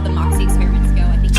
how the MOXIE experiments go. I think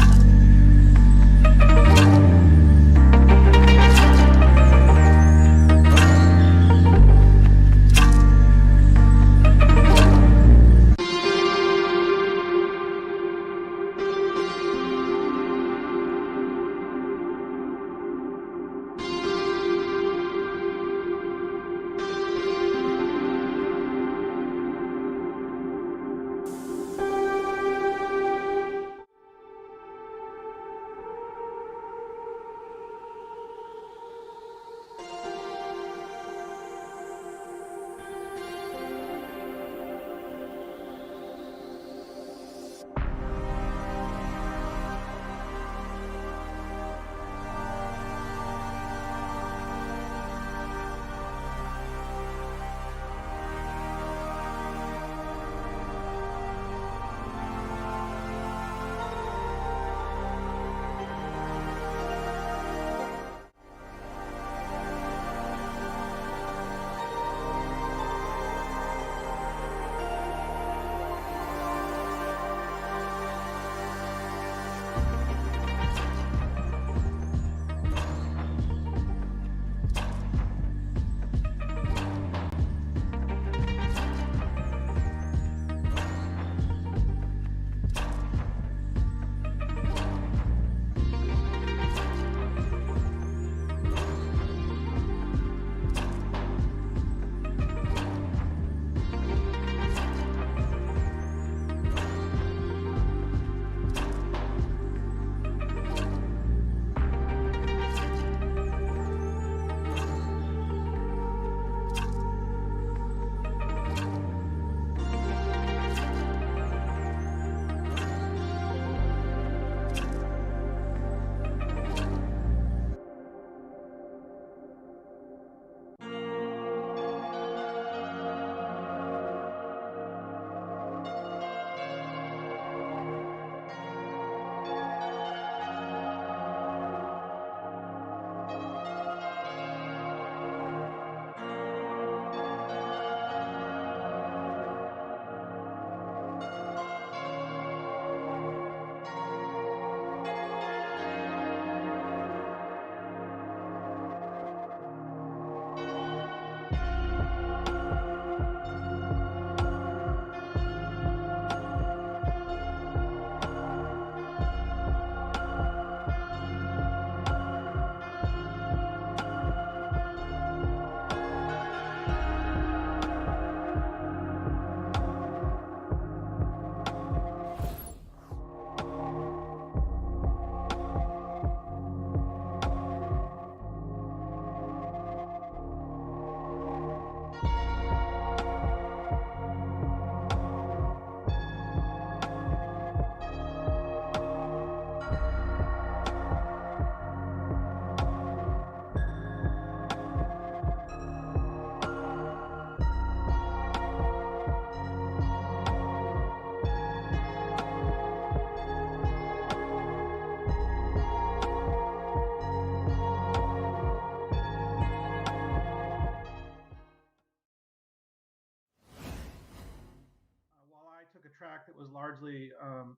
took a track that was largely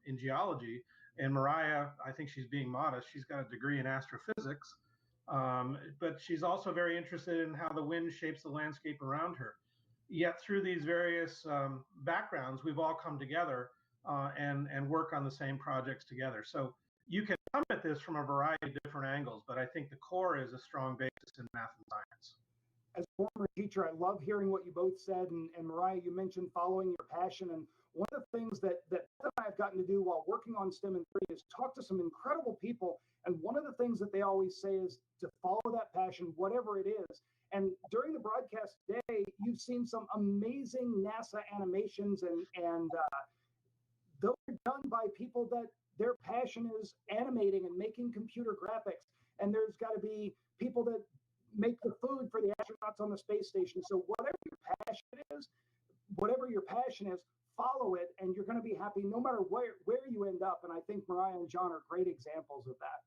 in geology, and Mariah, I think she's being modest. She's got a degree in astrophysics, but she's also very interested in how the wind shapes the landscape around her. Yet through these various backgrounds, we've all come together and work on the same projects together. So you can come at this from a variety of different angles, but I think the core is a strong basis in math and science. As a former teacher, I love hearing what you both said. And Mariah, you mentioned following your passion. And one of the things that I've gotten to do while working on STEM and 3 is talk to some incredible people. And one of the things that they always say is to follow that passion, whatever it is. And during the broadcast today, you've seen some amazing NASA animations, and those are done by people that their passion is animating and making computer graphics. And there's got to be people that make the food for the astronauts on the space station. So whatever your passion is, follow it, and you're going to be happy no matter where you end up. And I think Mariah and John are great examples of that.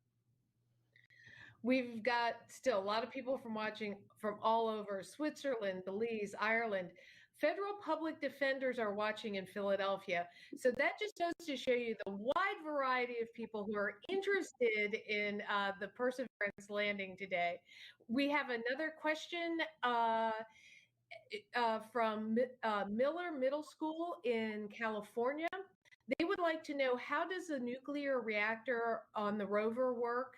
We've got still a lot of people watching from all over Switzerland, Belize, Ireland, federal public defenders are watching in Philadelphia. So that just goes to show you the wide variety of people who are interested in the Perseverance landing today. We have another question from Miller Middle School in California. They would like to know, how does the nuclear reactor on the rover work,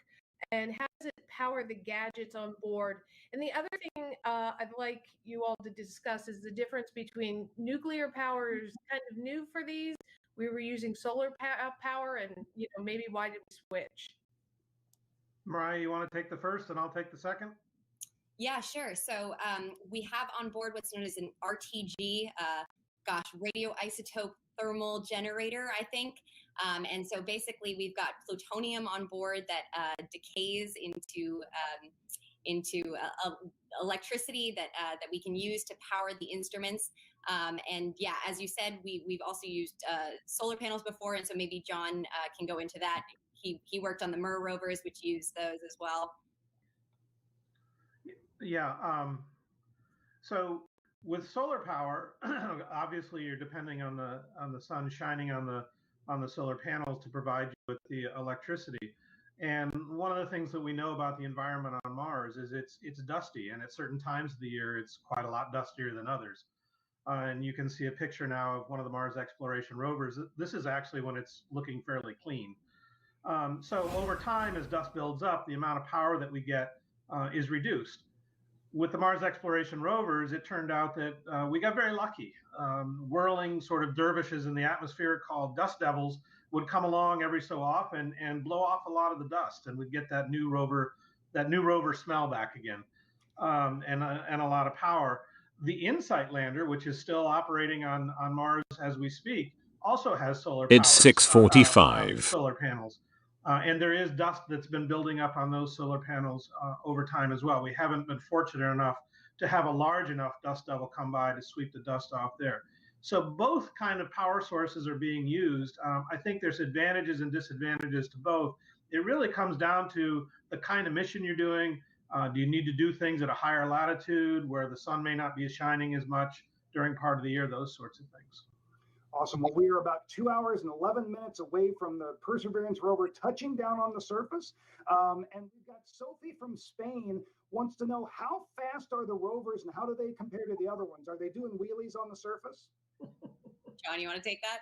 and how does it power the gadgets on board? And the other thing I'd like you all to discuss is the difference between nuclear power is kind of new for these. We were using solar power, and maybe why did we switch? Mariah, you want to take the first and I'll take the second? Yeah, sure. So we have on board what's known as an RTG, radioisotope thermal generator, I think. And so basically we've got plutonium on board that decays into electricity that we can use to power the instruments. And yeah, as you said, we've also used solar panels before, and so maybe John can go into that. He worked on the MER rovers, which use those as well. Yeah. So with solar power, obviously you're depending on the sun shining on the solar panels to provide you with the electricity. And one of the things that we know about the environment on Mars is it's dusty, and at certain times of the year it's quite a lot dustier than others. And you can see a picture now of one of the Mars exploration rovers. This is actually when it's looking fairly clean. So over time, as dust builds up, the amount of power that we get is reduced. With the Mars exploration rovers, it turned out that we got very lucky. Whirling sort of dervishes in the atmosphere called dust devils would come along every so often and blow off a lot of the dust, and we'd get that new rover smell back again, and a lot of power. The InSight lander, which is still operating on Mars as we speak, also has solar power. It's 6:45. Solar panels. And there is dust that's been building up on those solar panels over time as well. We haven't been fortunate enough to have a large enough dust devil come by to sweep the dust off there. So both kind of power sources are being used. I think there's advantages and disadvantages to both. It really comes down to the kind of mission you're doing. Do you need to do things at a higher latitude where the sun may not be shining as much during part of the year, those sorts of things. Awesome. Well, we are about 2 hours and 11 minutes away from the Perseverance rover touching down on the surface. And we've got Sophie from Spain wants to know, how fast are the rovers and how do they compare to the other ones? Are they doing wheelies on the surface? John, you want to take that?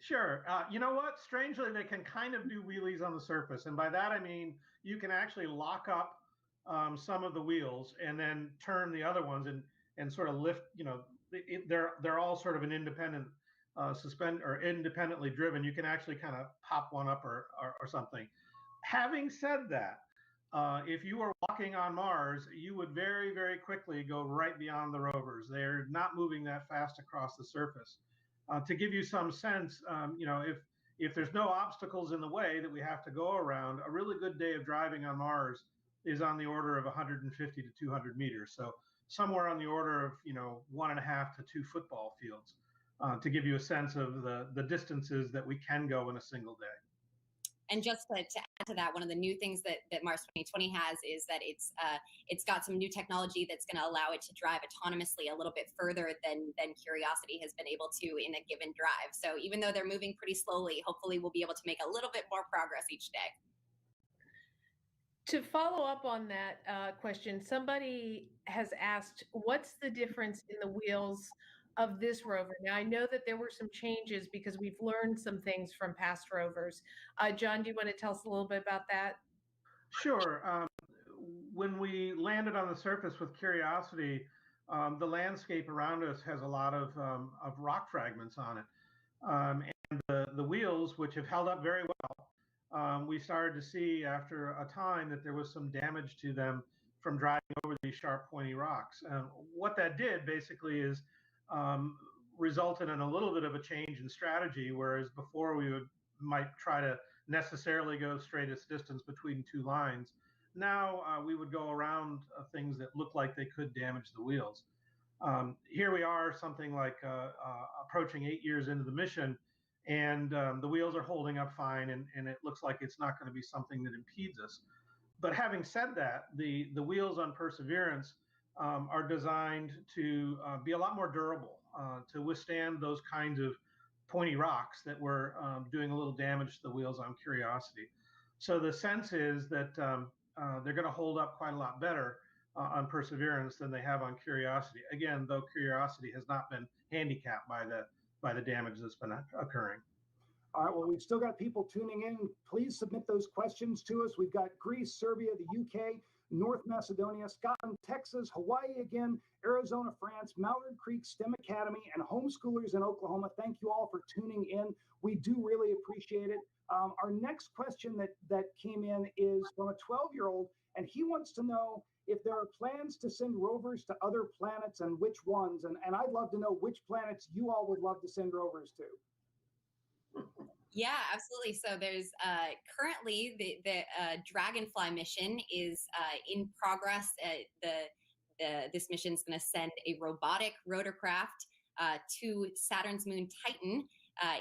Sure. You know what? Strangely, they can kind of do wheelies on the surface. And by that, I mean, you can actually lock up some of the wheels and then turn the other ones and sort of lift, they're all sort of an independent independently driven. You can actually kind of pop one up or something. Having said that, if you were walking on Mars, you would very, very quickly go right beyond the rovers. They're not moving that fast across the surface. To give you some sense, if there's no obstacles in the way that we have to go around, a really good day of driving on Mars is on the order of 150 to 200 meters. So somewhere on the order of 1.5 to 2 football fields. To give you a sense of the distances that we can go in a single day. And just to add to that, one of the new things that Mars 2020 has is that it's got some new technology that's going to allow it to drive autonomously a little bit further than Curiosity has been able to in a given drive. So even though they're moving pretty slowly, hopefully we'll be able to make a little bit more progress each day. To follow up on that question, somebody has asked, what's the difference in the wheels of this rover? Now, I know that there were some changes because we've learned some things from past rovers. John, do you want to tell us a little bit about that? Sure. When we landed on the surface with Curiosity, the landscape around us has a lot of rock fragments on it. And the wheels, which have held up very well, we started to see after a time that there was some damage to them from driving over these sharp, pointy rocks. What that did basically is resulted in a little bit of a change in strategy, whereas before we might try to necessarily go straightest distance between two lines. Now we would go around things that look like they could damage the wheels. Here we are, something like approaching 8 years into the mission, and the wheels are holding up fine, and it looks like it's not going to be something that impedes us. But having said that, the wheels on Perseverance are designed to be a lot more durable. to withstand those kinds of pointy rocks that were doing a little damage to the wheels on Curiosity. So the sense is that they're going to hold up quite a lot better on Perseverance than they have on Curiosity. Again, though Curiosity has not been handicapped by the damage that's been occurring. All right, well, we've still got people tuning in. Please submit those questions to us. We've got Greece, Serbia, the UK, North Macedonia, Scotland, Texas, Hawaii again, Arizona, France, Mallard Creek STEM Academy, and homeschoolers in Oklahoma. Thank you all for tuning in. We do really appreciate it. Our next question that came in is from a 12-year-old, and he wants to know if there are plans to send rovers to other planets and which ones. And I'd love to know which planets you all would love to send rovers to. Yeah, absolutely. So there's currently the Dragonfly mission is in progress. This mission is going to send a robotic rotorcraft to Saturn's moon Titan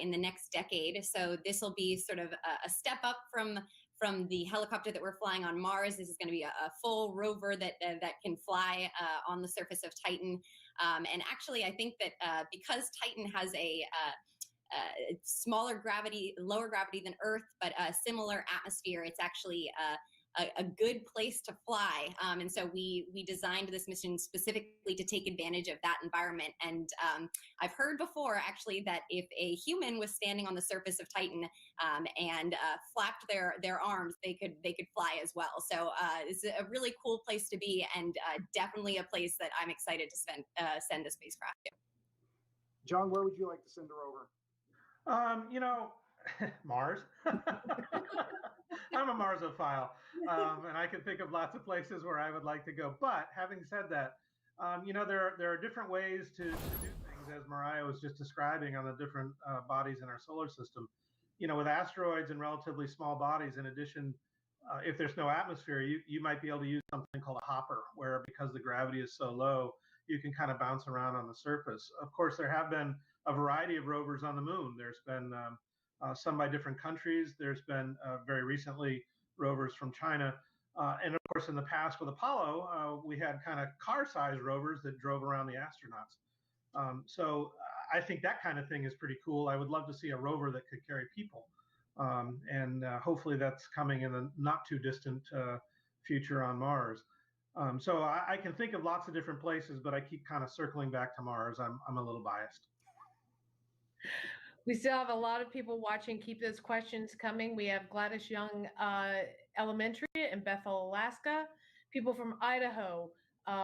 in the next decade. So this will be sort of a step up from the helicopter that we're flying on Mars. This is going to be a full rover that can fly on the surface of Titan. And actually, I think that because Titan has a smaller gravity, lower gravity than Earth, but a similar atmosphere, it's actually a good place to fly. And so we designed this mission specifically to take advantage of that environment. And I've heard before, actually, that if a human was standing on the surface of Titan and flapped their arms, they could fly as well. So it's a really cool place to be, and definitely a place that I'm excited to send a spacecraft to. John, where would you like to send a rover? Mars. I'm a Marsophile, and I can think of lots of places where I would like to go. But having said that, there are different ways to do things, as Mariah was just describing, on the different bodies in our solar system. With asteroids and relatively small bodies, in addition, if there's no atmosphere, you might be able to use something called a hopper, where because the gravity is so low, you can kind of bounce around on the surface. Of course, there have been a variety of rovers on the moon. There's been some by different countries. There's been very recently rovers from China. And of course, in the past with Apollo, we had kind of car-sized rovers that drove around the astronauts. So I think that kind of thing is pretty cool. I would love to see a rover that could carry people. And hopefully that's coming in the not too distant future on Mars. So I can think of lots of different places, but I keep kind of circling back to Mars. I'm a little biased. We still have a lot of people watching. Keep those questions coming. We have Gladys Young Elementary in Bethel, Alaska. People from Idaho,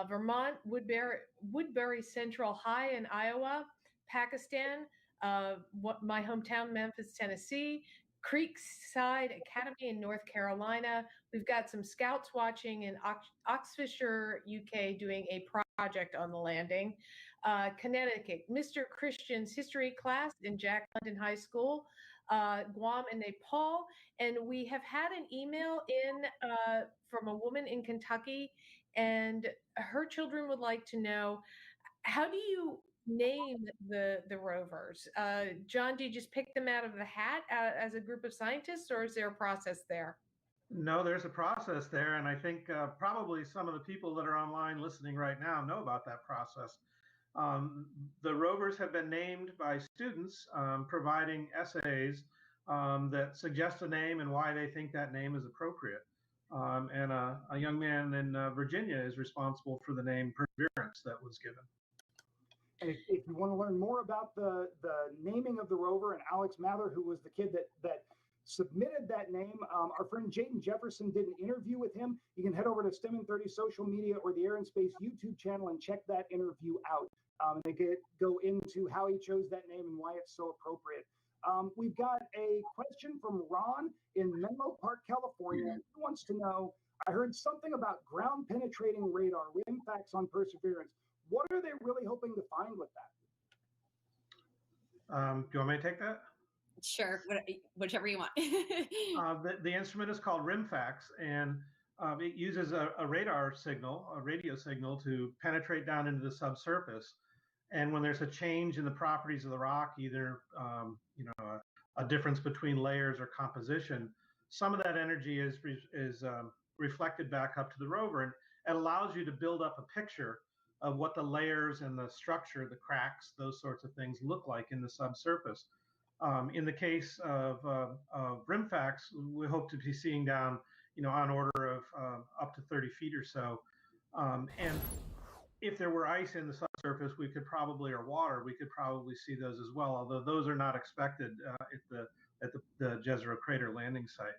Vermont, Woodbury Central High in Iowa, Pakistan, my hometown, Memphis, Tennessee, Creekside Academy in North Carolina. We've got some scouts watching in Oxfordshire, UK, doing a project on the landing. Connecticut, Mr. Christian's history class in Jack London High School, Guam and Nepal. And we have had an email in from a woman in Kentucky, and her children would like to know, how do you name the rovers? John, do you just pick them out of the hat as a group of scientists, or is there a process there? No, there's a process there. And I think probably some of the people that are online listening right now know about that process. The rovers have been named by students providing essays that suggest a name and why they think that name is appropriate. And a young man in Virginia is responsible for the name Perseverance that was given. And if you want to learn more about the naming of the rover and Alex Mather, who was the kid that submitted that name, our friend Jaden Jefferson did an interview with him. You can head over to STEM in 30 social media or the Air and Space YouTube channel and check that interview out. And they go into how he chose that name and why it's so appropriate. We've got a question from Ron in Menlo Park, California. He wants to know, I heard something about ground penetrating radar, RIMFAX on Perseverance. What are they really hoping to find with that? Do you want me to take that? Sure, whichever you want. The instrument is called RIMFAX, and it uses a radar signal, a radio signal, to penetrate down into the subsurface. And when there's a change in the properties of the rock, either a difference between layers or composition, some of that energy is reflected back up to the rover, and it allows you to build up a picture of what the layers and the structure, the cracks, those sorts of things look like in the subsurface. In the case of RIMFAX, we hope to be seeing down, on order of up to 30 feet or so. And if there were ice in the subsurface, or water, we could probably see those as well, although those are not expected at the Jezero crater landing site.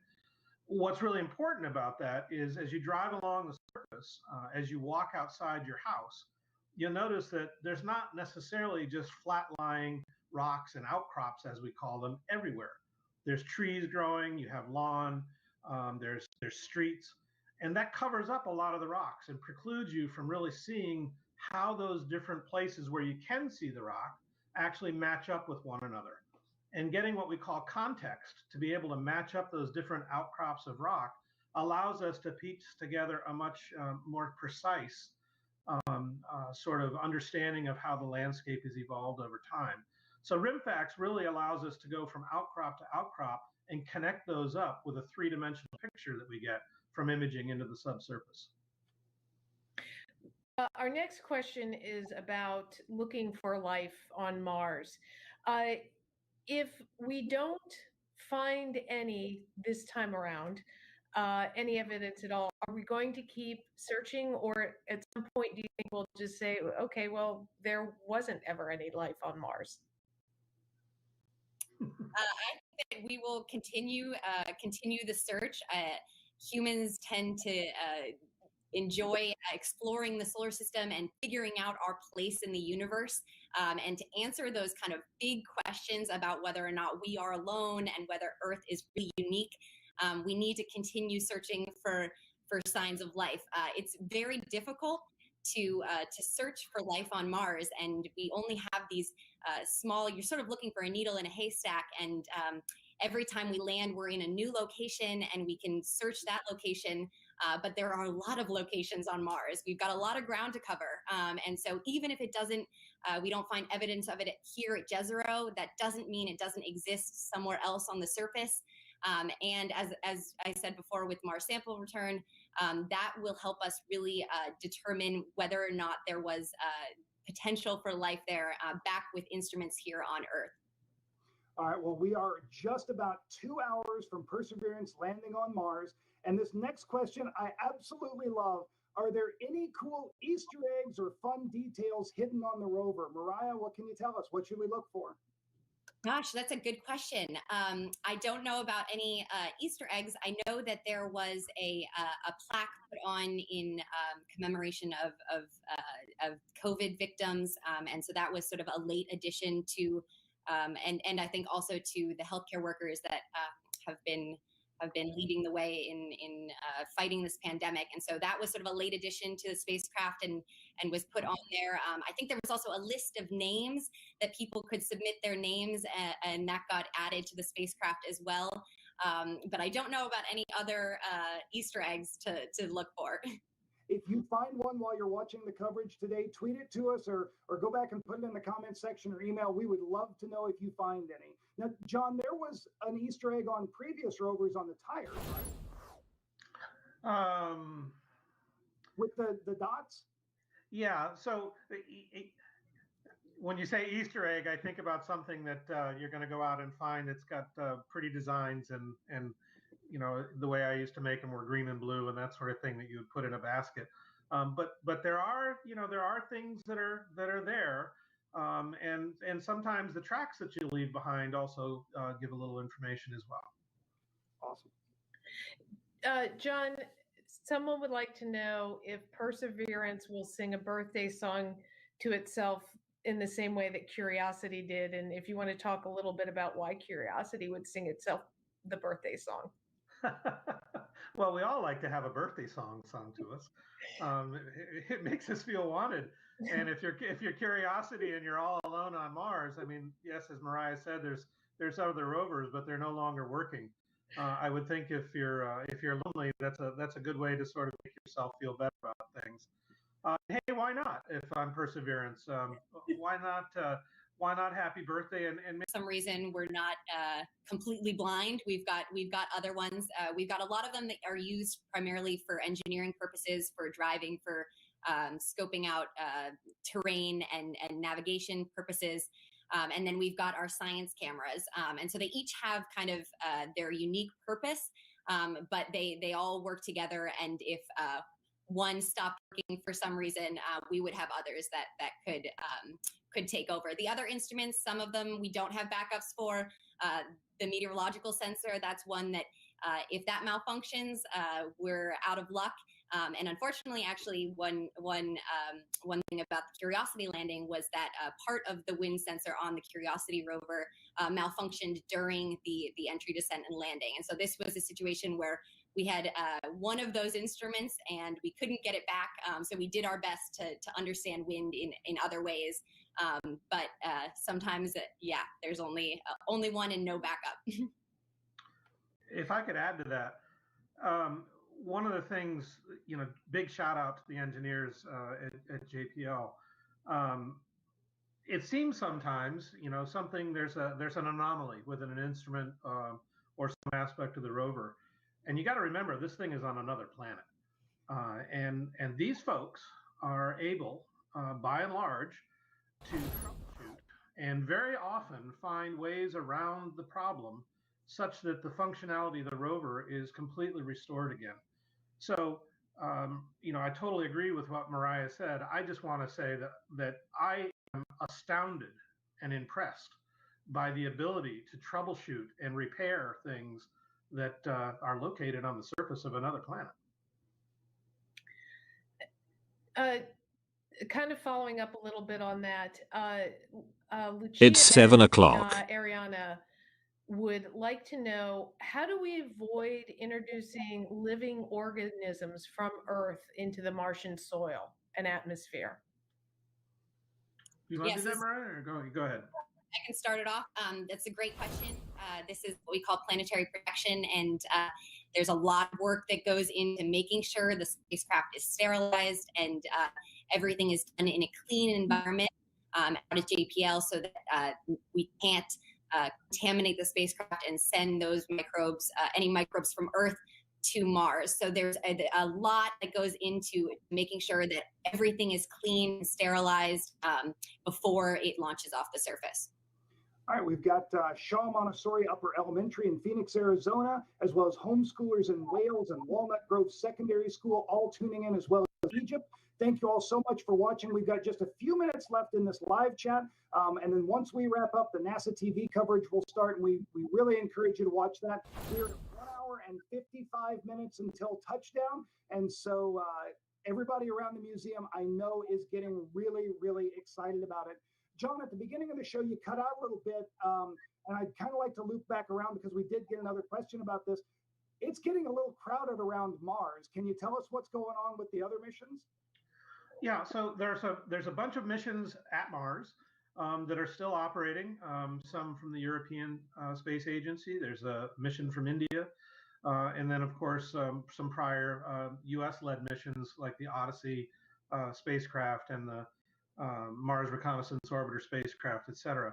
What's really important about that is as you drive along the surface, as you walk outside your house, you'll notice that there's not necessarily just flat-lying rocks and outcrops, as we call them, everywhere. There's trees growing, you have lawn, there's streets, and that covers up a lot of the rocks and precludes you from really seeing how those different places where you can see the rock actually match up with one another. And getting what we call context to be able to match up those different outcrops of rock allows us to piece together a much more precise sort of understanding of how the landscape has evolved over time. So RIMFAX really allows us to go from outcrop to outcrop and connect those up with a three-dimensional picture that we get from imaging into the subsurface. Our next question is about looking for life on Mars. If we don't find any this time around, any evidence at all, are we going to keep searching, or at some point do you think we'll just say, okay, well, there wasn't ever any life on Mars? I think that we will continue the search. Humans tend to enjoy exploring the solar system and figuring out our place in the universe. And to answer those kind of big questions about whether or not we are alone and whether Earth is really unique, we need to continue searching for signs of life. It's very difficult to search for life on Mars, and we only have these small. You're sort of looking for a needle in a haystack, and every time we land, we're in a new location, and we can search that location. But there are a lot of locations on Mars. We've got a lot of ground to cover, and so even if it doesn't, we don't find evidence of it here at Jezero, that doesn't mean it doesn't exist somewhere else on the surface. And as I said before, with Mars sample return, that will help us really determine whether or not there was potential for life there back with instruments here on Earth. All right, well, we are just about 2 hours from Perseverance landing on Mars. And this next question I absolutely love. Are there any cool Easter eggs or fun details hidden on the rover? Mariah, what can you tell us? What should we look for? Gosh, that's a good question. I don't know about any Easter eggs. I know that there was a plaque put on in commemoration of COVID victims, and so that was sort of a late addition to, and I think also to the healthcare workers that have been leading the way in fighting this pandemic. And so that was sort of a late addition to the spacecraft and was put on there. I think there was also a list of names that people could submit their names, and that got added to the spacecraft as well. But I don't know about any other Easter eggs to look for. If you find one while you're watching the coverage today, tweet it to us or go back and put it in the comments section or email. We would love to know if you find any. Now, John, there was an Easter egg on previous rovers on the tires, right? With the dots? Yeah, so when you say Easter egg, I think about something that you're going to go out and find that's got pretty designs and the way I used to make them were green and blue and that sort of thing that you would put in a basket. But there are things that are there, and sometimes the tracks that you leave behind also give a little information as well. Awesome. John, someone would like to know if Perseverance will sing a birthday song to itself in the same way that Curiosity did, and if you want to talk a little bit about why Curiosity would sing itself the birthday song. Well, we all like to have a birthday song sung to us. It makes us feel wanted. And if you're Curiosity and you're all alone on Mars, I mean, yes, as Mariah said, there's other rovers, but they're no longer working. I would think if you're lonely, that's a good way to sort of make yourself feel better about things. Hey, why not? If I'm Perseverance, why not happy birthday? And for some reason we're not completely blind. We've got other ones. We've got a lot of them that are used primarily for engineering purposes, for driving, for scoping out terrain and navigation purposes. And then we've got our science cameras. And so they each have kind of their unique purpose, but they all work together. And if one stopped working for some reason, we would have others that could take over. The other instruments, some of them we don't have backups for. The meteorological sensor, that's one that if that malfunctions, we're out of luck. And unfortunately, actually, one thing about the Curiosity landing was that part of the wind sensor on the Curiosity rover malfunctioned during the entry, descent, and landing. And so this was a situation where we had one of those instruments and we couldn't get it back. So we did our best to understand wind in other ways. But sometimes, there's only one and no backup. If I could add to that, one of the things, big shout out to the engineers at JPL. It seems sometimes, there's an anomaly within an instrument or some aspect of the rover, and you got to remember this thing is on another planet, and these folks are able, by and large, to troubleshoot and very often find ways around the problem such that the functionality of the rover is completely restored again. So, I totally agree with what Mariah said. I just want to say that I am astounded and impressed by the ability to troubleshoot and repair things that are located on the surface of another planet. Kind of following up a little bit on that, Lucia It's 7 o'clock. Ariana would like to know, how do we avoid introducing living organisms from Earth into the Martian soil and atmosphere? You want to do that, Mariah, or go ahead? I can start it off. That's a great question. This is what we call planetary protection, and there's a lot of work that goes into making sure the spacecraft is sterilized and everything is done in a clean environment out at JPL so that we can't contaminate the spacecraft and send those microbes, any microbes from Earth, to Mars. So there's a lot that goes into making sure that everything is clean and sterilized before it launches off the surface. All right, we've got Shaw Montessori Upper Elementary in Phoenix, Arizona, as well as homeschoolers in Wales and Walnut Grove Secondary School, all tuning in, as well as Egypt. Thank you all so much for watching. We've got just a few minutes left in this live chat. And then once we wrap up, the NASA TV coverage will start. And we really encourage you to watch that. We're at 1 hour and 55 minutes until touchdown. And so everybody around the museum, I know, is getting really, really excited about it. John, at the beginning of the show, you cut out a little bit. And I'd kind of like to loop back around because we did get another question about this. It's getting a little crowded around Mars. Can you tell us what's going on with the other missions? Yeah, so there's a bunch of missions at Mars that are still operating. Some from the European Space Agency. There's a mission from India, and then of course some prior U.S.-led missions like the Odyssey spacecraft and the Mars Reconnaissance Orbiter spacecraft, etc.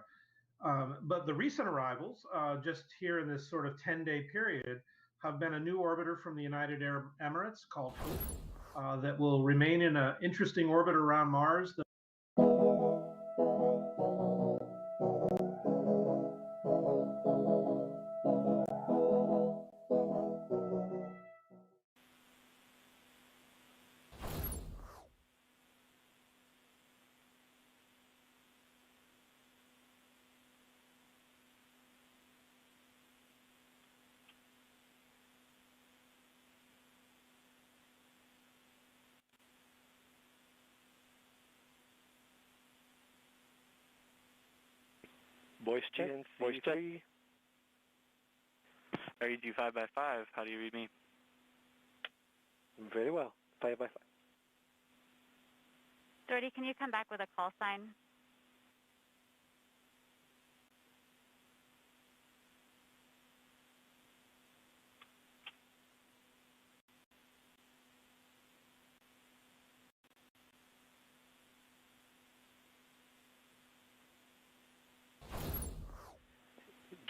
But the recent arrivals, just here in this sort of 10-day period, have been a new orbiter from the United Arab Emirates called Hope. That will remain in an interesting orbit around Mars. Voice check. Voice check. REG 5x5. How do you read me? Very well. 5x5. Doherty, can you come back with a call sign?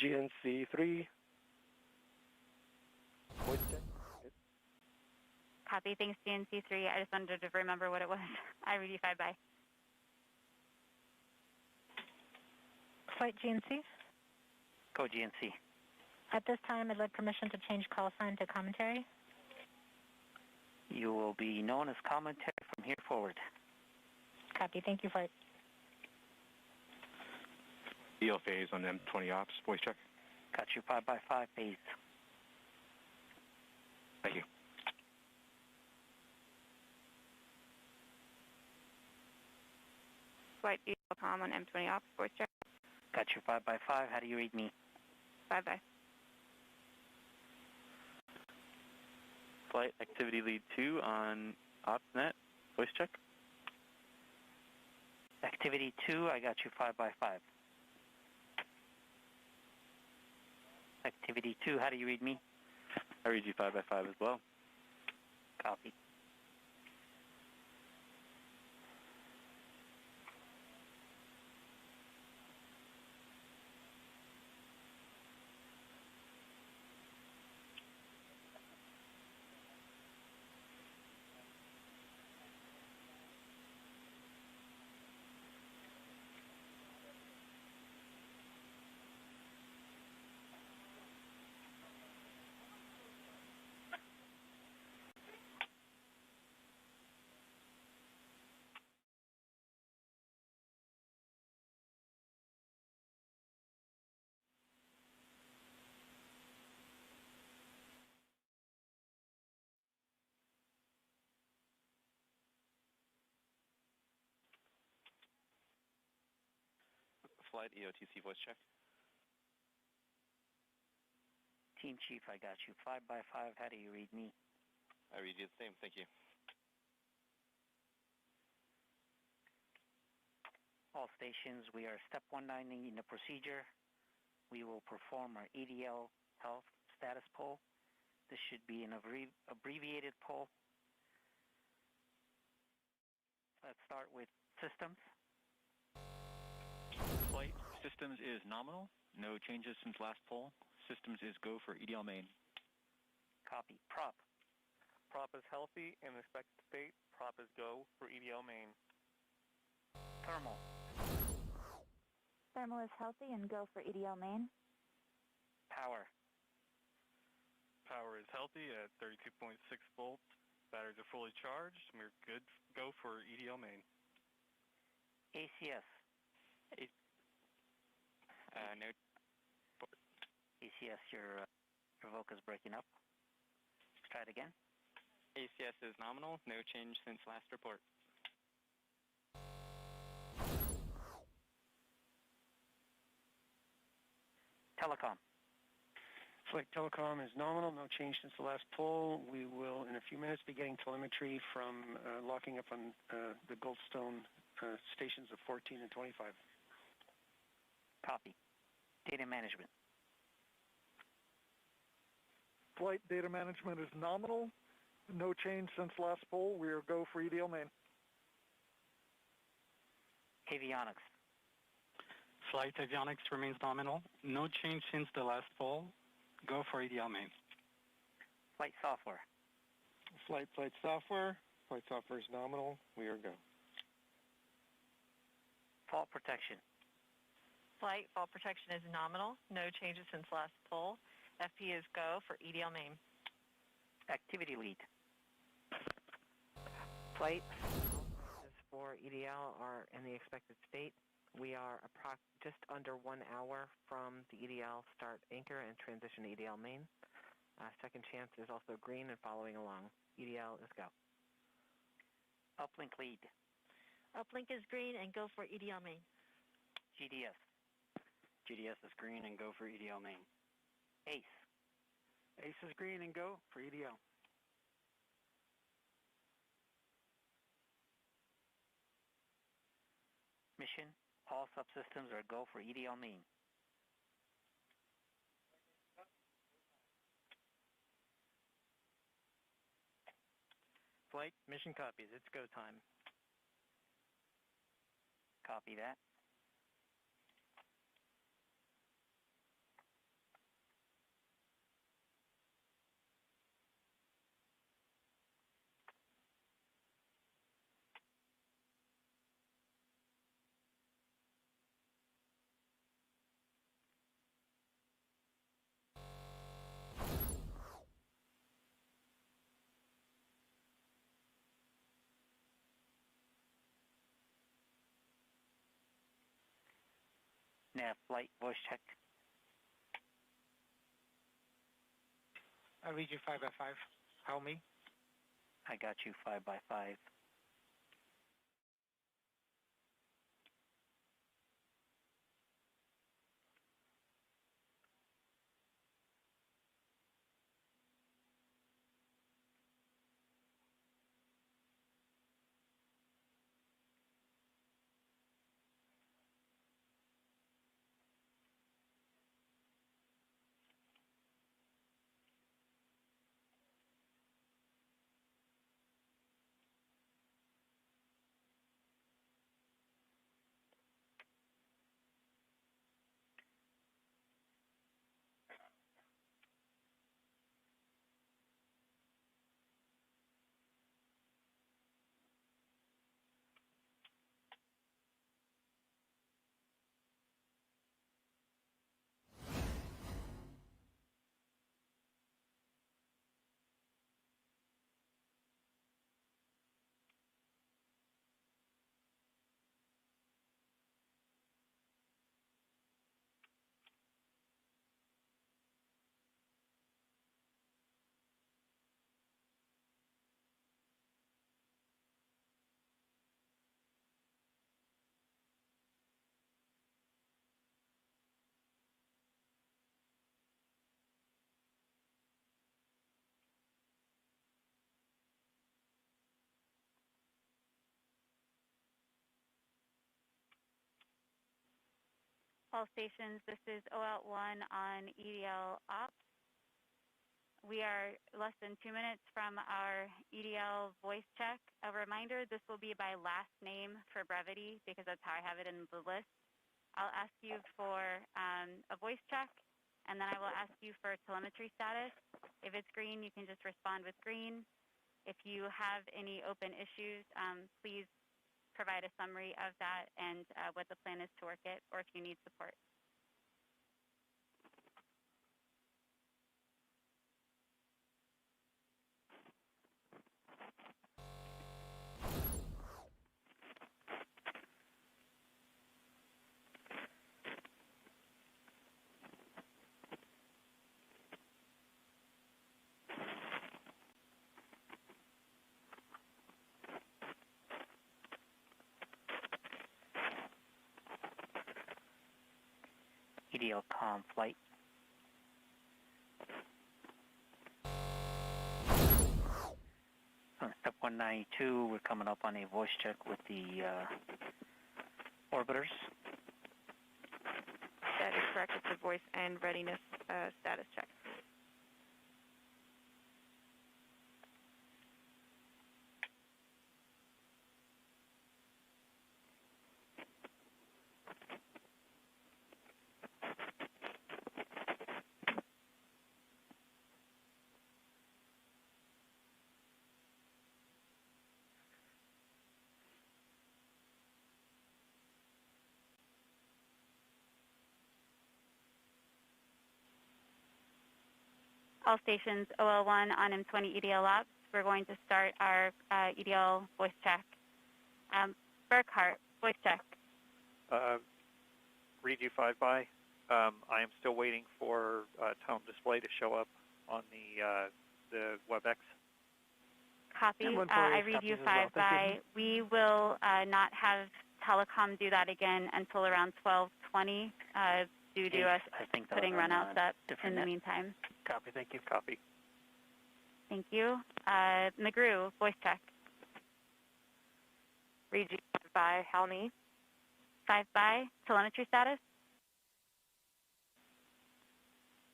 GNC 3. Voice check. Copy. Thanks, GNC3. I just wanted to remember what it was. I read you 5 by. Flight GNC. Go GNC. At this time, I'd like permission to change call sign to commentary. You will be known as commentary from here forward. Copy. Thank you, Flight. EL phase on M20 ops. Voice check. Got you 5 by 5 phase. Thank you. Flight ELCOM on M20 ops. Voice check. Got you 5 by 5. How do you read me? 5 by. Flight activity lead 2 on OpsNet. Voice check. Activity 2, I got you 5 by 5. Activity 2, how do you read me? I read you 5 by 5 as well. Copy. Flight EOTC voice check. Team Chief, I got you 5 by 5. How do you read me? I read you the same. Thank you. All stations, we are step 190 in the procedure. We will perform our EDL health status poll. This should be an abbreviated poll. Let's start with systems. Flight systems is nominal. No changes since last poll. Systems is go for EDL main. Copy. Prop. Prop is healthy in expected state. Prop is go for EDL main. Thermal. Thermal is healthy and go for EDL main. Power. Power is healthy at 32.6 volts. Batteries are fully charged. We're good. Go for EDL main. ACS. No. ACS, your VOC is breaking up. Let's try it again. ACS is nominal. No change since last report. Telecom. Flight telecom is nominal, no change since the last poll. We will, in a few minutes, be getting telemetry from locking up on the Goldstone stations of 14 and 25. Copy. Data management. Flight data management is nominal, no change since last poll. We are go for EDL main. Avionics. Flight avionics remains nominal. No change since the last poll. Go for EDL main. Flight software. Flight software. Flight software is nominal. We are go. Fault protection. Flight fault protection is nominal. No changes since last poll. FP is go for EDL main. Activity lead. Flight for EDL are in the expected state. We are just under 1 hour from the EDL start anchor and transition to EDL main. Second chance is also green and following along. EDL is go. Uplink lead. Uplink is green and go for EDL main. GDS. GDS is green and go for EDL main. ACE. ACE is green and go for EDL. Mission. All subsystems are go for EDL main. Flight mission copies. It's go time. Copy that. Nav flight voice check. I read you 5 by 5. Help me. I got you 5 by 5. All stations, this is OOUT1 on EDL Ops. We are less than 2 minutes from our EDL voice check. A reminder, this will be by last name for brevity because that's how I have it in the list. I'll ask you for a voice check, and then I will ask you for telemetry status. If it's green, you can just respond with green. If you have any open issues, please provide a summary of that and what the plan is to work it, or if you need support. EDL comm flight. On step 192, we're coming up on a voice check with the orbiters. That is correct. It's a voice and readiness status check. All stations, OL1 on M20 EDL Ops. We're going to start our EDL voice check. Burkhart, voice check. Read you 5 by. I am still waiting for tone display to show up on the WebEx. Copy. I read you 5 by. We will not have telecom do that again until around 12:20 due to us putting runouts up in the meantime. Copy. Thank you. Copy. Thank you. McGrew, voice check. Read you 5 by. Halney. 5 by. Telemetry status.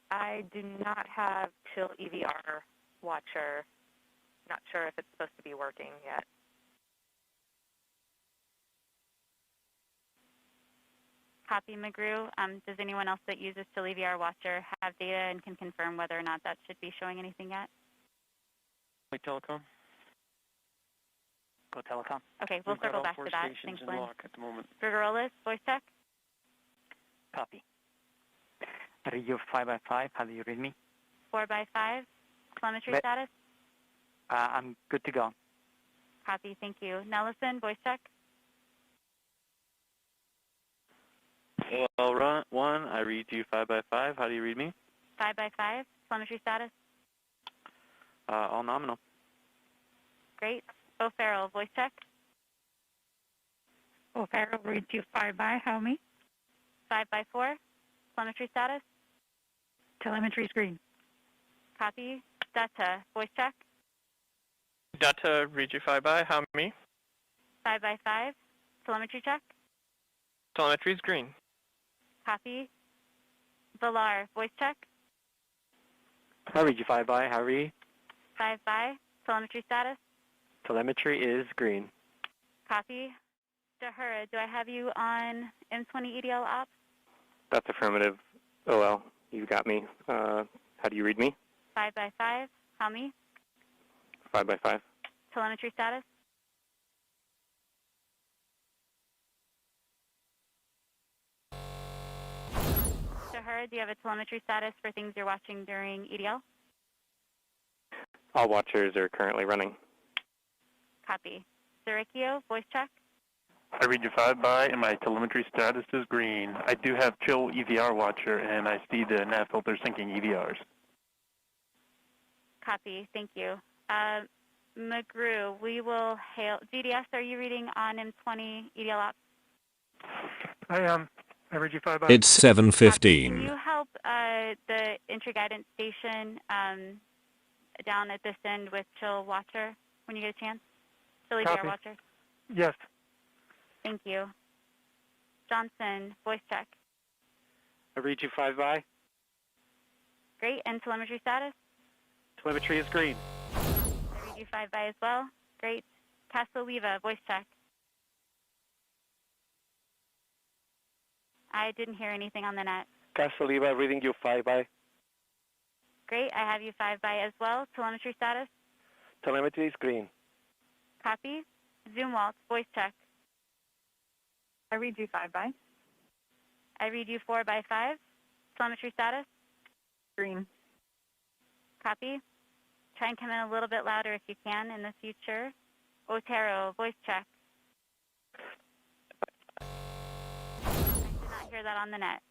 I do not have Chill EVR Watcher. Not sure if it's supposed to be working yet. Copy, McGrew. Does anyone else that uses Chill EVR Watcher have data and can confirm whether or not that should be showing anything yet? Wait, telecom. Go telecom. Okay, we'll circle back to that. Thanks, Lynn. Lock at the moment. Rigorolas, voice check. Copy. Read you 5 by 5. How do you read me? 4 by 5. Telemetry status. I'm good to go. Copy, thank you. Nellison, voice check. OL1, I read you 5 by 5. How do you read me? 5 by 5. Telemetry status? All nominal. Great. O'Farrell, voice check? O'Farrell, read you 5 by. How me? 5 by 4. Telemetry status? Telemetry is green. Copy. Data, voice check? Data, read you 5 by. How me? 5 by 5. Telemetry check? Telemetry is green. Copy. Valar, voice check? I read you 5 by. How read? 5 by. Telemetry status? Telemetry is green. Copy. Jezero, do I have you on M20 EDL ops? That's affirmative. OL, you got me. How do you read me? 5 by 5. How me? 5 by 5. Telemetry status? Jezero, do you have a telemetry status for things you're watching during EDL? All watchers are currently running. Copy. Zerikio, voice check? I read you 5 by, and my telemetry status is green. I do have chill EVR watcher, and I see the nav filter syncing EVRs. Copy. Thank you. McGrew, we will hail. GDS, are you reading on M20 EDL ops? I am. I read you 5 by. It's 7:15. Can you help the entry guidance station down at this end with chill watcher when you get a chance? Chill EVR Copy. watcher. Yes. Thank you. Johnson, voice check. I read you 5 by. Great. And telemetry status? Telemetry is green. I read you 5 by as well. Great. Casoliva, voice check. I didn't hear anything on the net. Casoliva, reading you 5 by. Great. I have you 5 by as well. Telemetry status? Telemetry is green. Copy. Zoomwalt, voice check. I read you 5 by. I read you 4 by 5. Telemetry status? Green. Copy. Try and come in a little bit louder if you can in the future. Otero, voice check. I did not hear that on the net.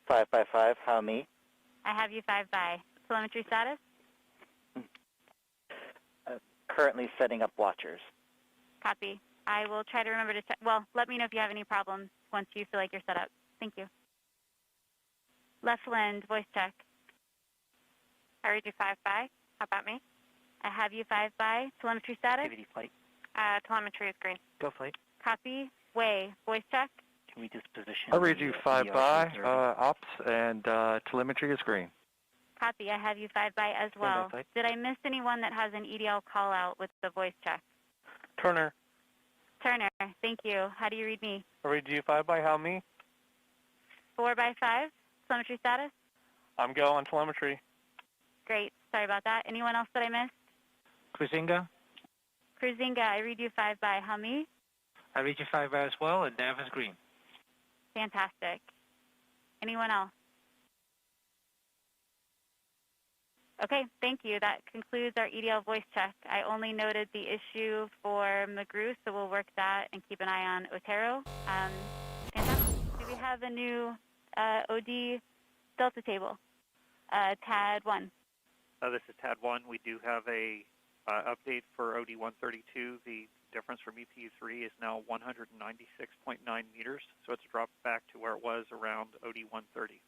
Five by 5, how me? I have you 5 by. Telemetry status? Currently setting up watchers. Copy. I will try to remember to check. Well, let me know if you have any problems once you feel like you're set up. Thank you. Leftland, voice check. I read you 5 by. How about me? I have you 5 by. Telemetry status? Activity flight. Telemetry is green. Go flight. Copy. Way, voice check. Can we disposition? I read you 5 by. Ops, and telemetry is green. Copy. I have you 5 by as well. Did I miss anyone that has an EDL call out with the voice check? Turner. Turner, thank you. How do you read me? I read you 5 by. How me? 4 by 5. Telemetry status? I'm go on telemetry. Great. Sorry about that. Anyone else that I missed? Cruisinga, Cruisinga, I read you 5 by. How me? I read you 5 by as well, and nav is green. Fantastic. Anyone else? Okay, thank you. That concludes our EDL voice check. I only noted the issue for McGrew, so we'll work that and keep an eye on Otero. Fantastic. Do we have a new OD delta table? TAD 1. This is TAD 1. We do have a update for OD 132. The difference from EP3 is now 196.9 meters, so it's dropped back to where it was around OD 130.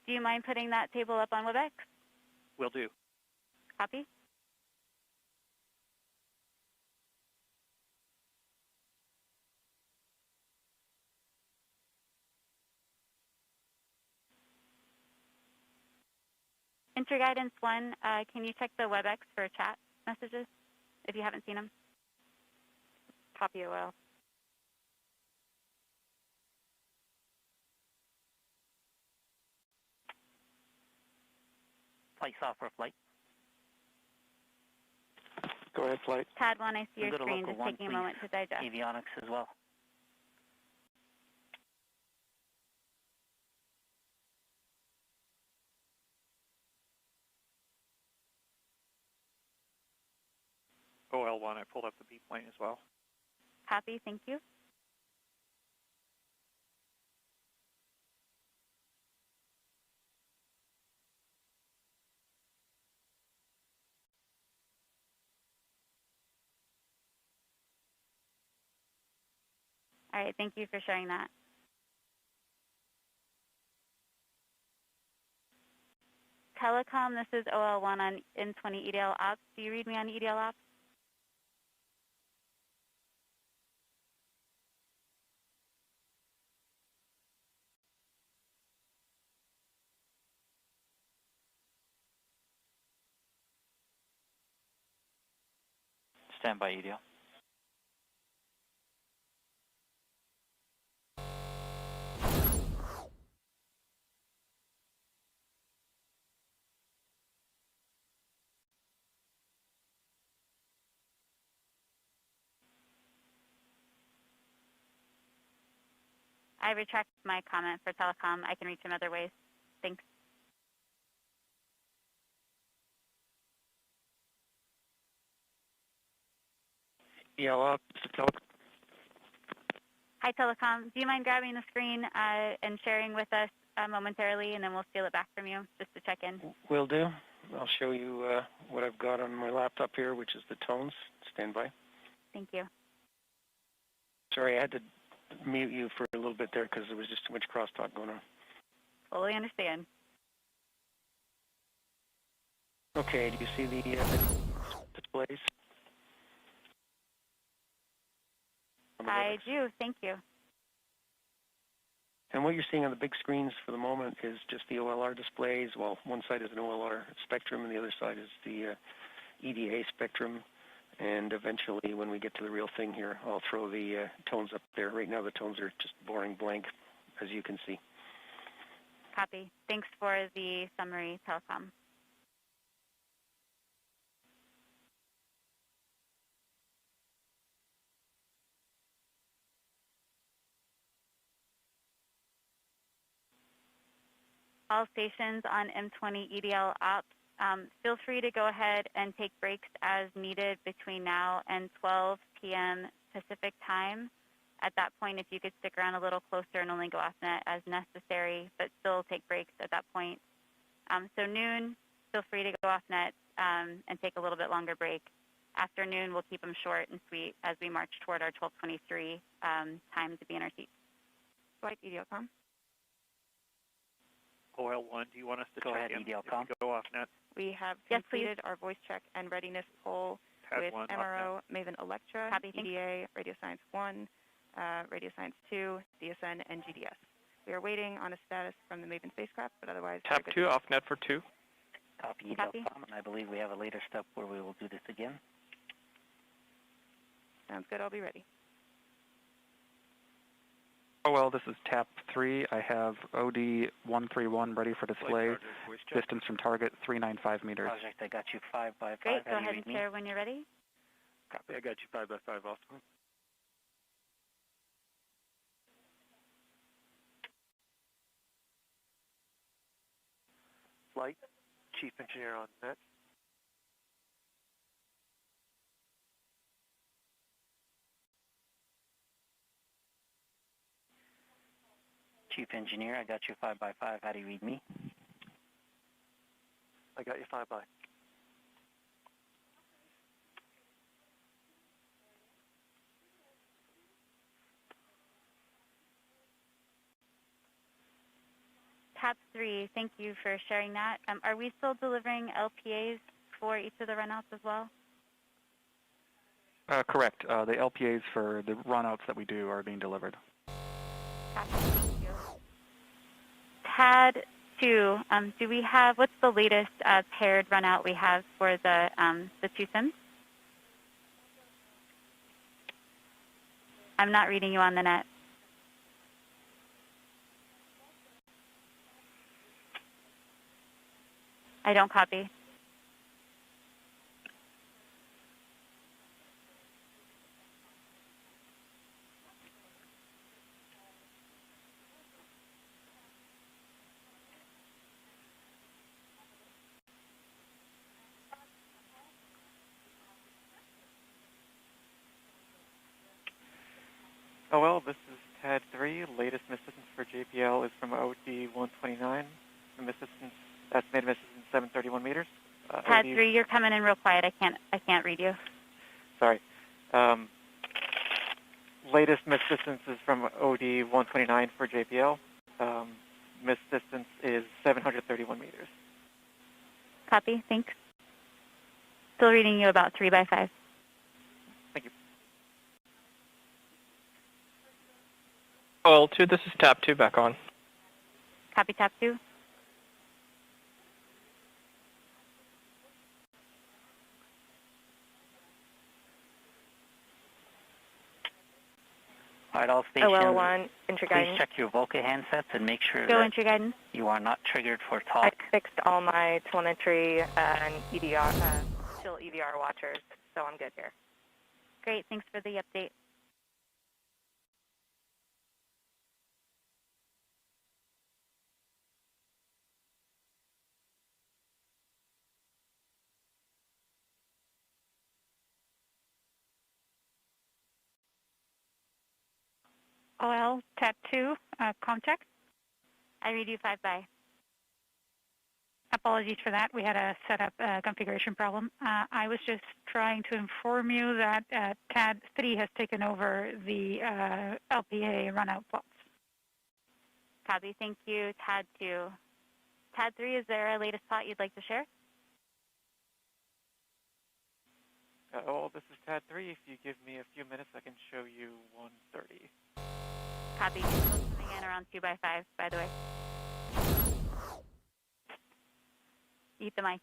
Do you mind putting that table up on WebEx? Will do. Copy. Interguidance 1, can you check the WebEx for chat messages if you haven't seen them? Copy OL. Flight software flight. Go ahead, flight. TAD 1, I see your Go to screen. local Just 1, taking a please. moment to digest. Avionics as well. OL1, I pulled up the B plane as well. Copy, thank you. All right, thank you for sharing that. Telecom, this is OL1 on N20 EDL ops. Do you read me on EDL ops? Stand by, EDL. I retract my comment for telecom. I can reach him other ways. Thanks. EL telecom. Hi, telecom. Do you mind grabbing the screen and sharing with us momentarily, and then we'll steal it back from you just to check in? Will do. I'll show you what I've got on my laptop here, which is the tones. Stand by. Thank you. Sorry, I had to mute you for a little bit there because there was just too much crosstalk going on. Fully understand. Okay, do you see the displays? I do, thank you. And what you're seeing on the big screens for the moment is just the OLR displays. Well, one side is an OLR spectrum and the other side is the EDA spectrum. And eventually, when we get to the real thing here, I'll throw the tones up there. Right now, the tones are just boring blank, as you can see. Copy. Thanks for the summary, telecom. All stations on M20 EDL ops, feel free to go ahead and take breaks as needed between now and 12 p.m. Pacific time. At that point, if you could stick around a little closer and only go off net as necessary, but still take breaks at that point. So noon, feel free to go off net and take a little bit longer break. Afternoon, we'll keep them short and sweet as we march toward our 12:23 time to be in our seats. Flight EDLCom. OL1, do you want us to Go check ahead, in? EDLCom. Go off net. We have Yes, completed our voice check and readiness poll with One, MRO, Maven Electra, Copy, EDA, Radio Science 1, Radio Science 2, DSN, and GDS. We are waiting on a status from the Maven spacecraft, but otherwise... Tap 2, off net for 2. Copy, Copy. EDLCom, and I believe we have a later step where we will do this again. Sounds good. I'll be ready. Oh, well, this is TAP 3. I have OD 131 ready for display. Distance from target 395 meters. Project, I got you 5 by 5. Great. Go How do you ahead read and me? share when you're ready. Copy, I got you 5 by 5 also. Flight, Chief Engineer on net. Chief Engineer, I got you 5 by 5. How do you read me? I got you 5 by. TAP 3, thank you for sharing that. Are we still delivering LPAs for each of the runouts as well? Correct. The LPAs for the runouts that we do are being delivered. Copy, thank you. TAD 2, do we have, what's the latest paired runout we have for the two sims? I'm not reading you on the net. I don't copy. Oh, well, this is TAD 3. Latest mist distance for JPL is from OD 129. The mist distance, estimated mist distance 731 meters. TAD 3, you're coming in real quiet. I can't read you. Sorry. Latest mist distance is from OD 129 for JPL. Mist distance is 731 meters. Copy. Thanks. Still reading you about 3 by 5. Thank you. OL2, this is TAP 2 back on. Copy, TAP 2. All right, all stations, OL1, entry please guidance. check your VOCA handsets and make sure Go that entry guidance. you are not triggered for I talk. fixed all my telemetry and EDR, chill EVR watchers, so I'm good here. Great. Thanks for the update. OL, TAP 2, contact. I read you 5 by. Apologies for that. We had a setup configuration problem. I was just trying to inform you that TAD 3 has taken over the LPA runout plots. Copy. Thank you. TAD 2. TAD 3, is there a latest plot you'd like to share? Oh, this is TAD 3. If you give me a few minutes, I can show you 130. Copy. Still coming in around 2 by 5, by the way. Eat the mic.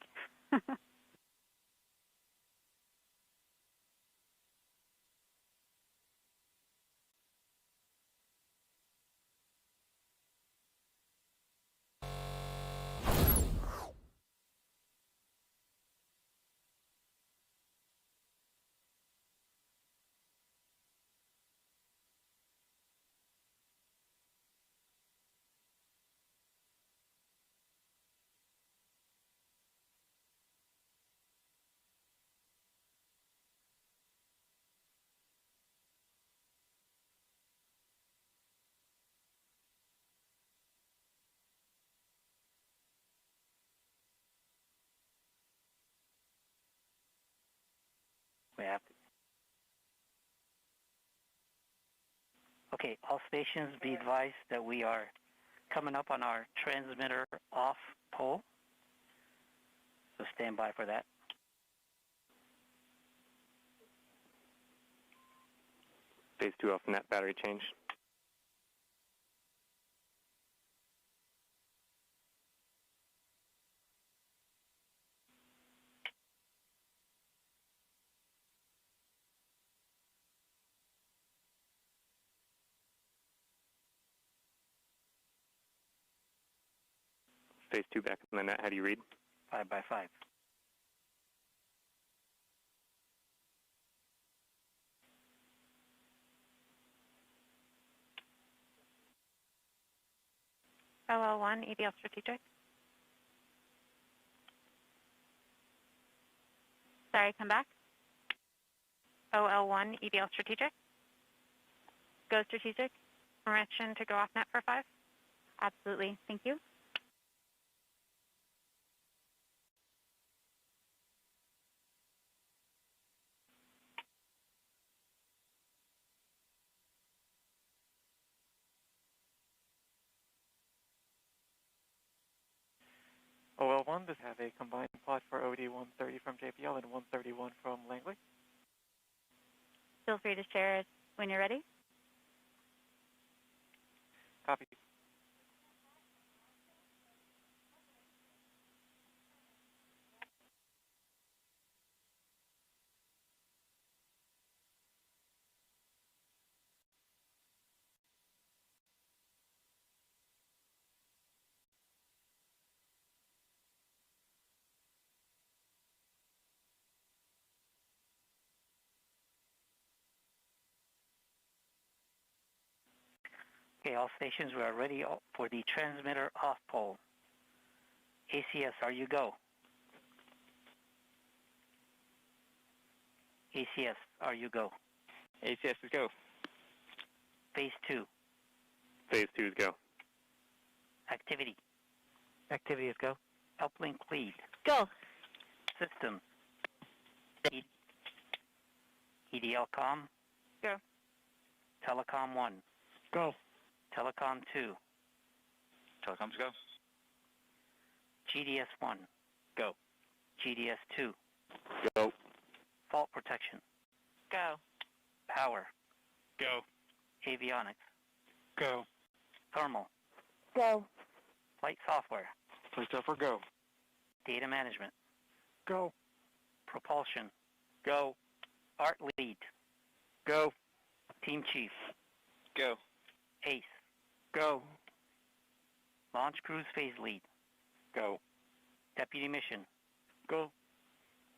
We have to. Okay, all stations be advised that we are coming up on our transmitter off pole. So stand by for that. Phase 2 off net battery change. Phase 2 back on the net. How do you read? 5 by 5. OL1, EDL strategic. Sorry, come back. OL1, EDL strategic. Go strategic. Permission to go off net for 5. Absolutely. Thank you. OL1 does have a combined plot for OD 130 from JPL and 131 from Langley. Feel free to share it when you're ready. Copy. Okay, all stations, we are ready for the transmitter off pole. ACS, are you go? ACS, are you go? ACS is go. Phase 2. Phase 2 is go. Activity. Activity is go. Uplink lead. Go. System. EDL com. Go. Telecom 1. Go. Telecom 2. Telecoms go. GDS 1. Go. GDS 2. Go. Fault protection. Go. Power. Go. Avionics. Go. Thermal. Go. Flight software. Flight software go. Data management. Go. Propulsion. Go. Art lead. Go. Team chief. Go. Ace. Go. Launch cruise phase lead. Go. Deputy mission. Go.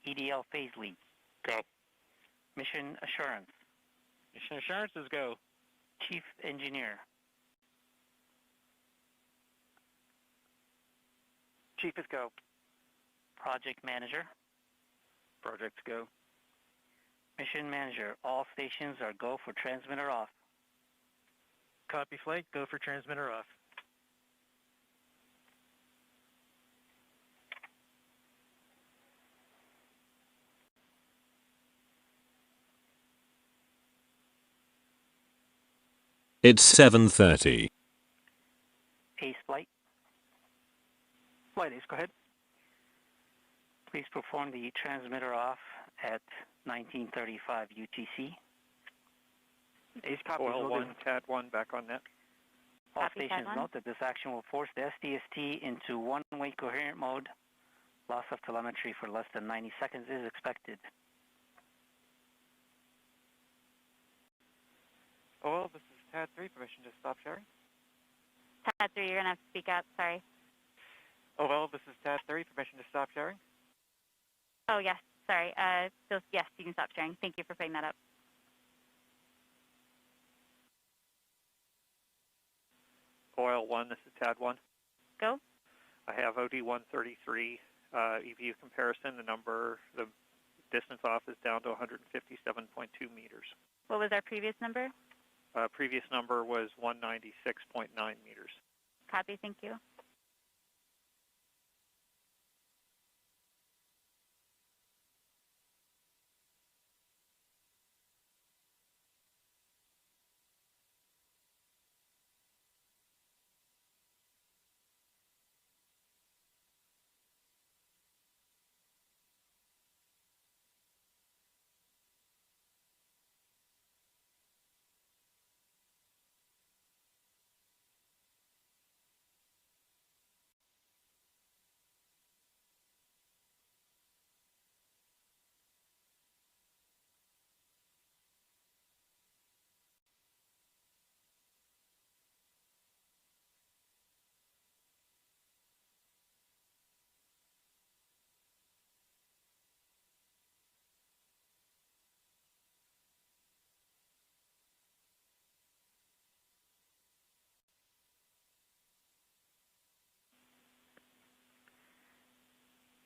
EDL phase lead. Go. Mission assurance. Mission assurances go. Chief engineer. Chief is go. Project manager. Projects go. Mission manager. All stations are go for transmitter off. Copy flight, go for transmitter off. It's 7:30. Ace flight. Flight Ace, go ahead. Please perform the transmitter off at 1935 UTC. Ace copy. OL1, TAD1 back on net. All Copy, stations TAD1. note that this action will force the SDST into one-way coherent mode. Loss of telemetry for less than 90 seconds is expected. OL, this is TAD3. Permission to stop sharing. TAD 3, you're going to have to speak up. Sorry. OL, this is TAD3. Permission to stop sharing. Oh, yes. Sorry. So, yes, you can stop sharing. Thank you for putting that up. OL1, this is TAD1. Go. I have OD133 EVU comparison. The distance off is down to 157.2 meters. What was our previous number? Previous number was 196.9 meters. Copy. Thank you.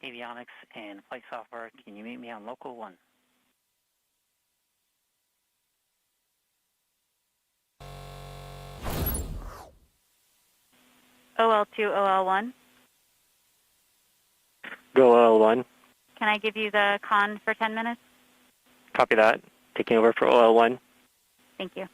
Avionics and flight software, can you meet me on local 1? OL2, OL1. Go OL1. Can I give you the con for 10 minutes? Copy that. Taking over for OL1. Thank you.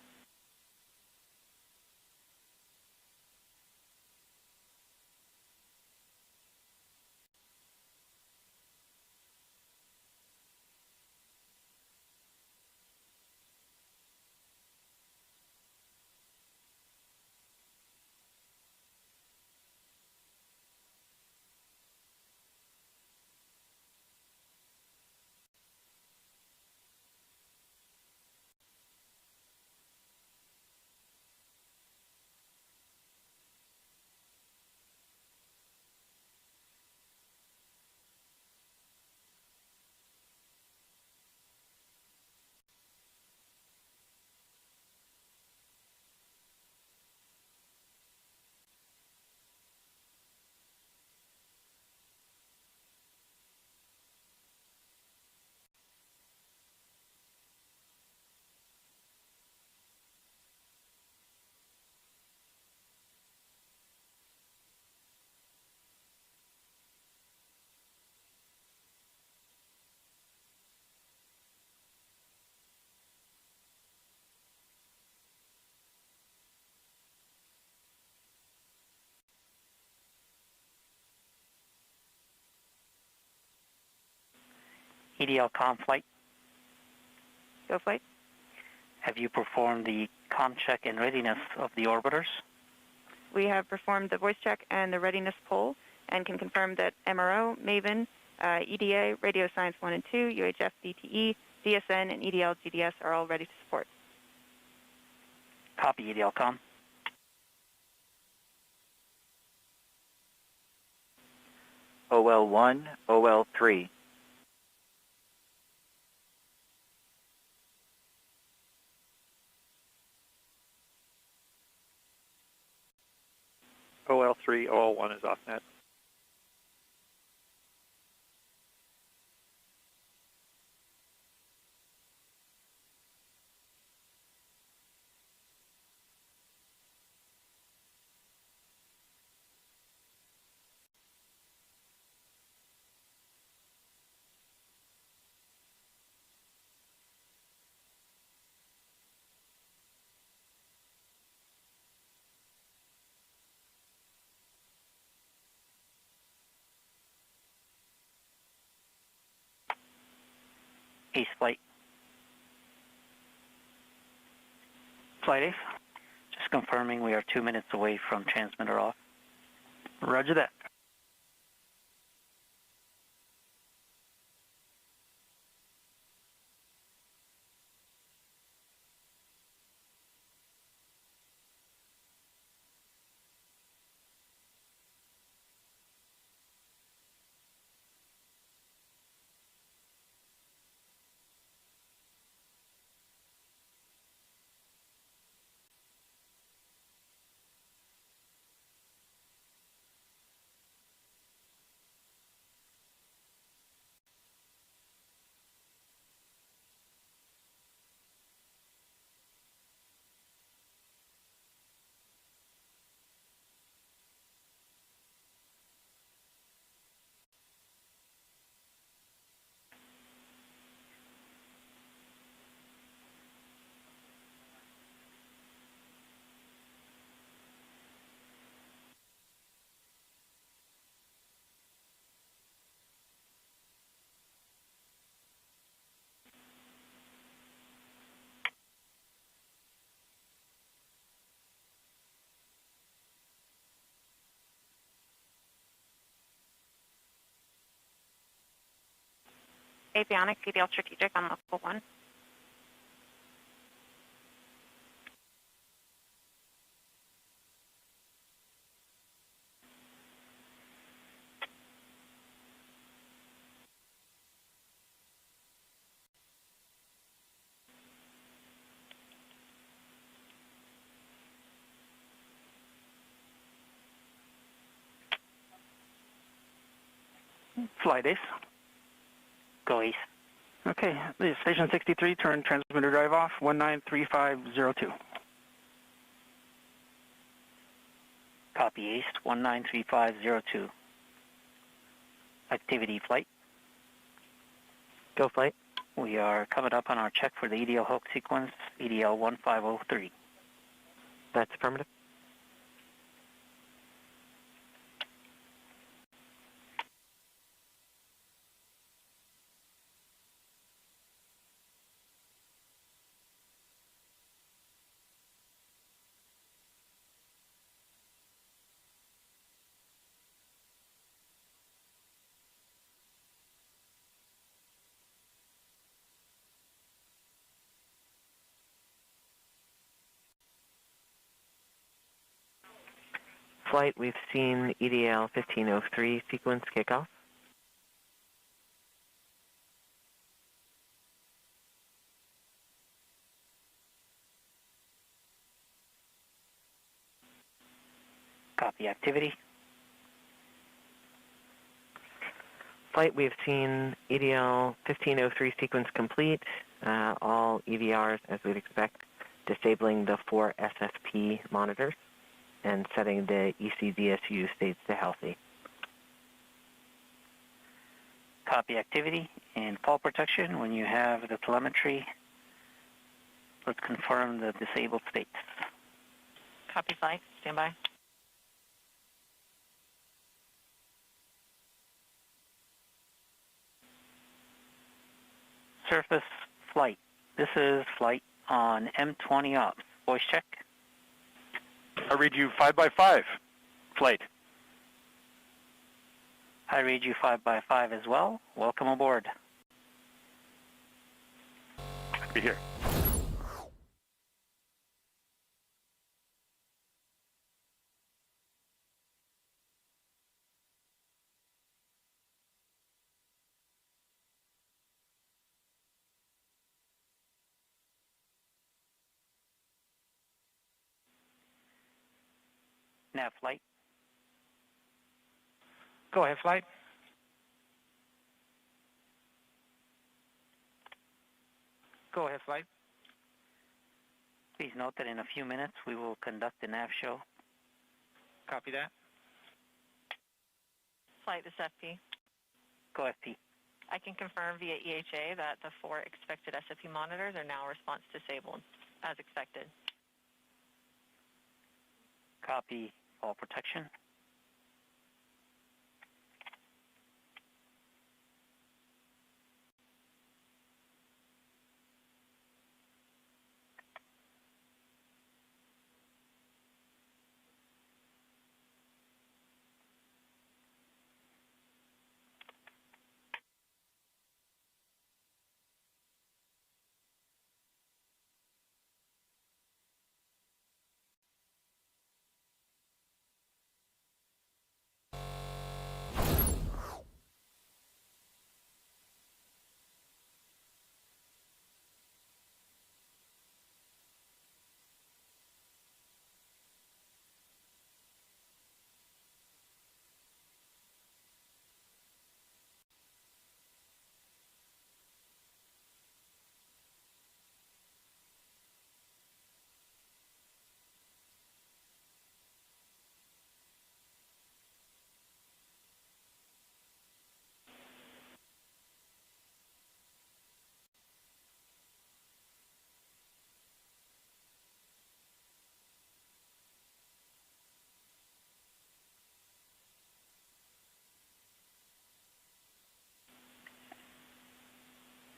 EDL comm flight. Go flight. Have you performed the comm check and readiness of the orbiters? We have performed the voice check and the readiness poll and can confirm that MRO, MAVEN, EDA, Radio Science 1 and 2, UHF DTE, DSN, and EDL GDS are all ready to support. Copy, EDL comm. OL1, OL3. OL3, OL1 is off net. Ace flight. Flight Ace. Just confirming we are 2 minutes away from transmitter off. Roger that. Avionics, EDL strategic on level 1. Flight Ace. Go Ace. Okay, this is Station 63, turn transmitter drive off, 193502. Copy Ace, 193502. Activity flight. Go flight. We are coming up on our check for the EDL hook sequence, EDL 1503. That's affirmative. Flight, we've seen EDL 1503 sequence kickoff. Copy activity. Flight, we have seen EDL 1503 sequence complete, all EVRs as we'd expect, disabling the 4 SFP monitors and setting the ECDSU states to healthy. Copy activity and fall protection. When you have the telemetry, let's confirm the disabled states. Copy flight, stand by. surface flight. This is flight on M20 ops. Voice check. I read you 5 by 5. Flight. I read you 5 by 5 as well. Welcome aboard. Be here. Nav flight. Go ahead, flight. Go ahead, flight. Please note that in a few minutes we will conduct the nav show. Copy that. Flight, this is FP. Go FP. I can confirm via EHA that the 4 expected SFP monitors are now response disabled, as expected. Copy all protection.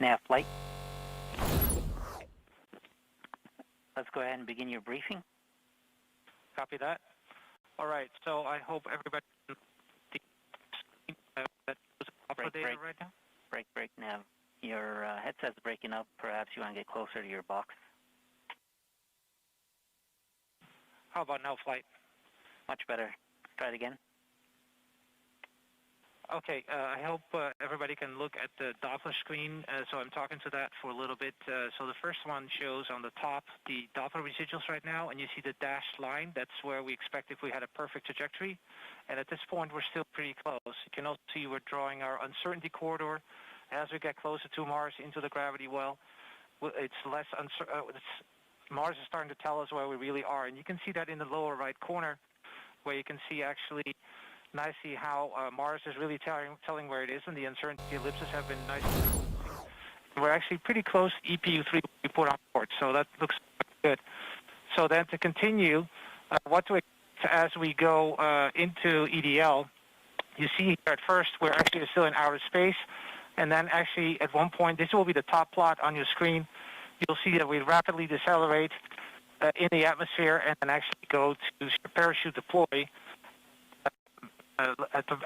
Nav flight. Let's go ahead and begin your briefing. Copy that. All right, so I hope everybody that was updated right now. Break, Nav. Your headset's breaking up. Perhaps you want to get closer to your box. How about now, flight? Much better. Try it again. Okay, I hope everybody can look at the Doppler screen. So I'm talking to that for a little bit. So the first one shows on the top the Doppler residuals right now, and you see the dashed line. That's where we expect if we had a perfect trajectory. And at this point, we're still pretty close. You can also see we're drawing our uncertainty corridor. As we get closer to Mars into the gravity well, it's less Mars is starting to tell us where we really are. And you can see that in the lower right corner, where you can see actually nicely how Mars is really telling where it is, and the uncertainty ellipses have been nicely influencing. We're actually pretty close to EPU3 we put on board, so that looks good. So then to continue, what to expect as we go into EDL, you see here at first we're actually still in outer space, and then actually at one point, this will be the top plot on your screen, you'll see that we rapidly decelerate in the atmosphere and then actually go to parachute deploy at the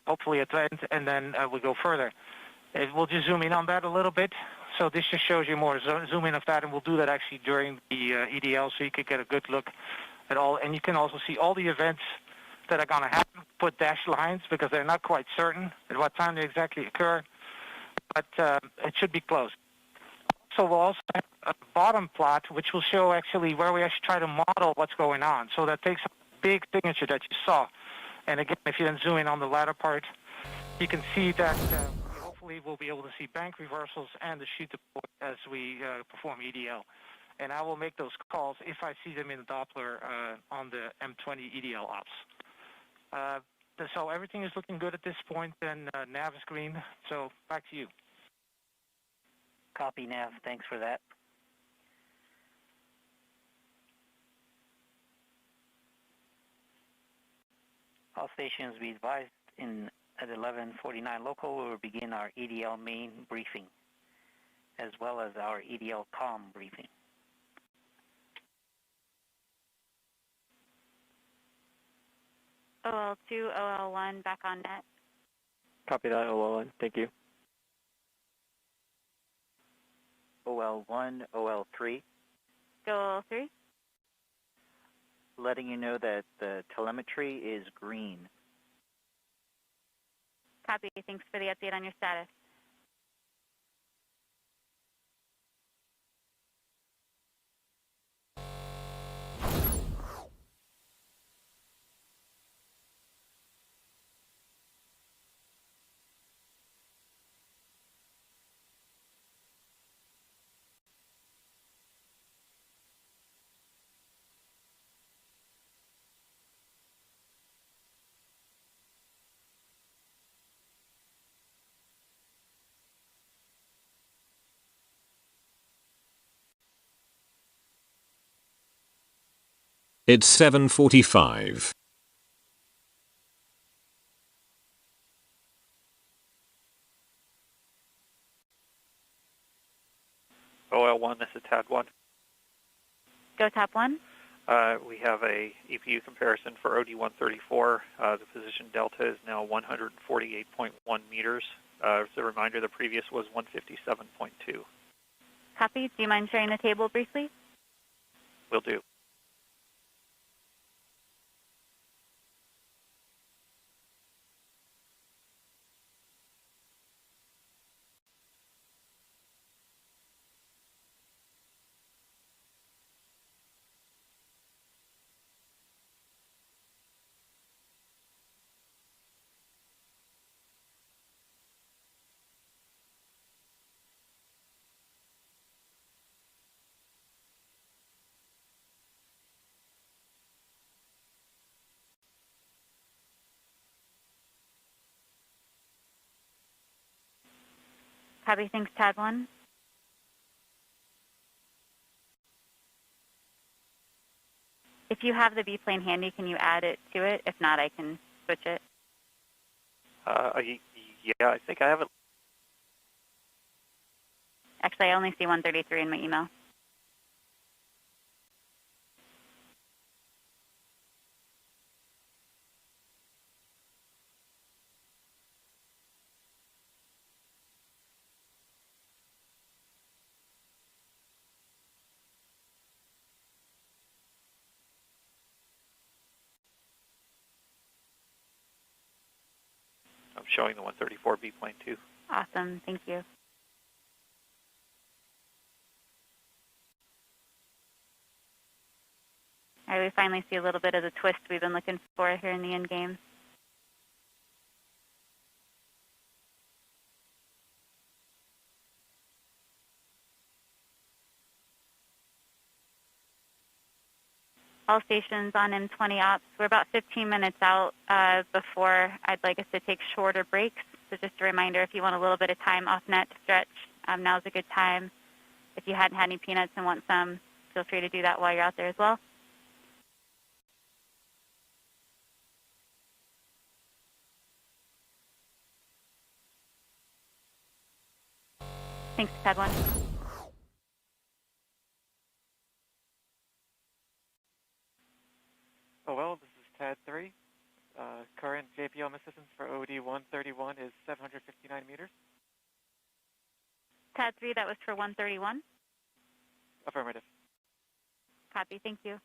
hopefully at the end, and then we'll go further. We'll just zoom in on that a little bit. So this just shows you more zoom in of that, and we'll do that actually during the EDL, so you can get a good look at all. And you can also see all the events that are going to happen. Put dashed lines because they're not quite certain at what time they exactly occur, but it should be close. So we'll also have a bottom plot, which will show actually where we actually try to model what's going on. So that takes a big signature that you saw. And again, if you then zoom in on the latter part, you can see that we hopefully will be able to see bank reversals and the sheet deploy as we perform EDL. And I will make those calls if I see them in the Doppler on the M20 EDL ops. So everything is looking good at this point, and nav is green. So back to you. Copy, Nav. Thanks for that. All stations be advised at 11:49 local, we will begin our EDL main briefing. as well as our EDL COM briefing. OL2, OL1 back on net. Copy that, OL1. Thank you. OL1, OL3. Go OL3. Letting you know that the telemetry is green. Copy. Thanks for the update on your status. It's 7:45. OL1, this is TAD1. Go top 1. We have a EPU comparison for OD134. The position delta is now 148.1 meters. As a reminder, the previous was 157.2. Copy. Do you mind sharing the table briefly? Will do. Copy. Thanks, TAD 1. If you have the B-plane handy, can you add it to it? If not, I can switch it. Yeah, I think I have it. Actually, I only see 133 in my email. I'm showing the 134B plane too. Awesome. Thank you. All right, we finally see a little bit of the twist we've been looking for here in the end game. All stations on M20 ops. We're about 15 minutes out before I'd like us to take shorter breaks. So just a reminder, if you want a little bit of time off net to stretch, now's a good time. If you hadn't had any peanuts and want some, feel free to do that while you're out there as well. Thanks, TAD 1. Oh, well, this is TAD 3. Current JPM assistance for OD 131 is 759 meters. TAD 3, that was for 131? Affirmative. Copy. Thank you.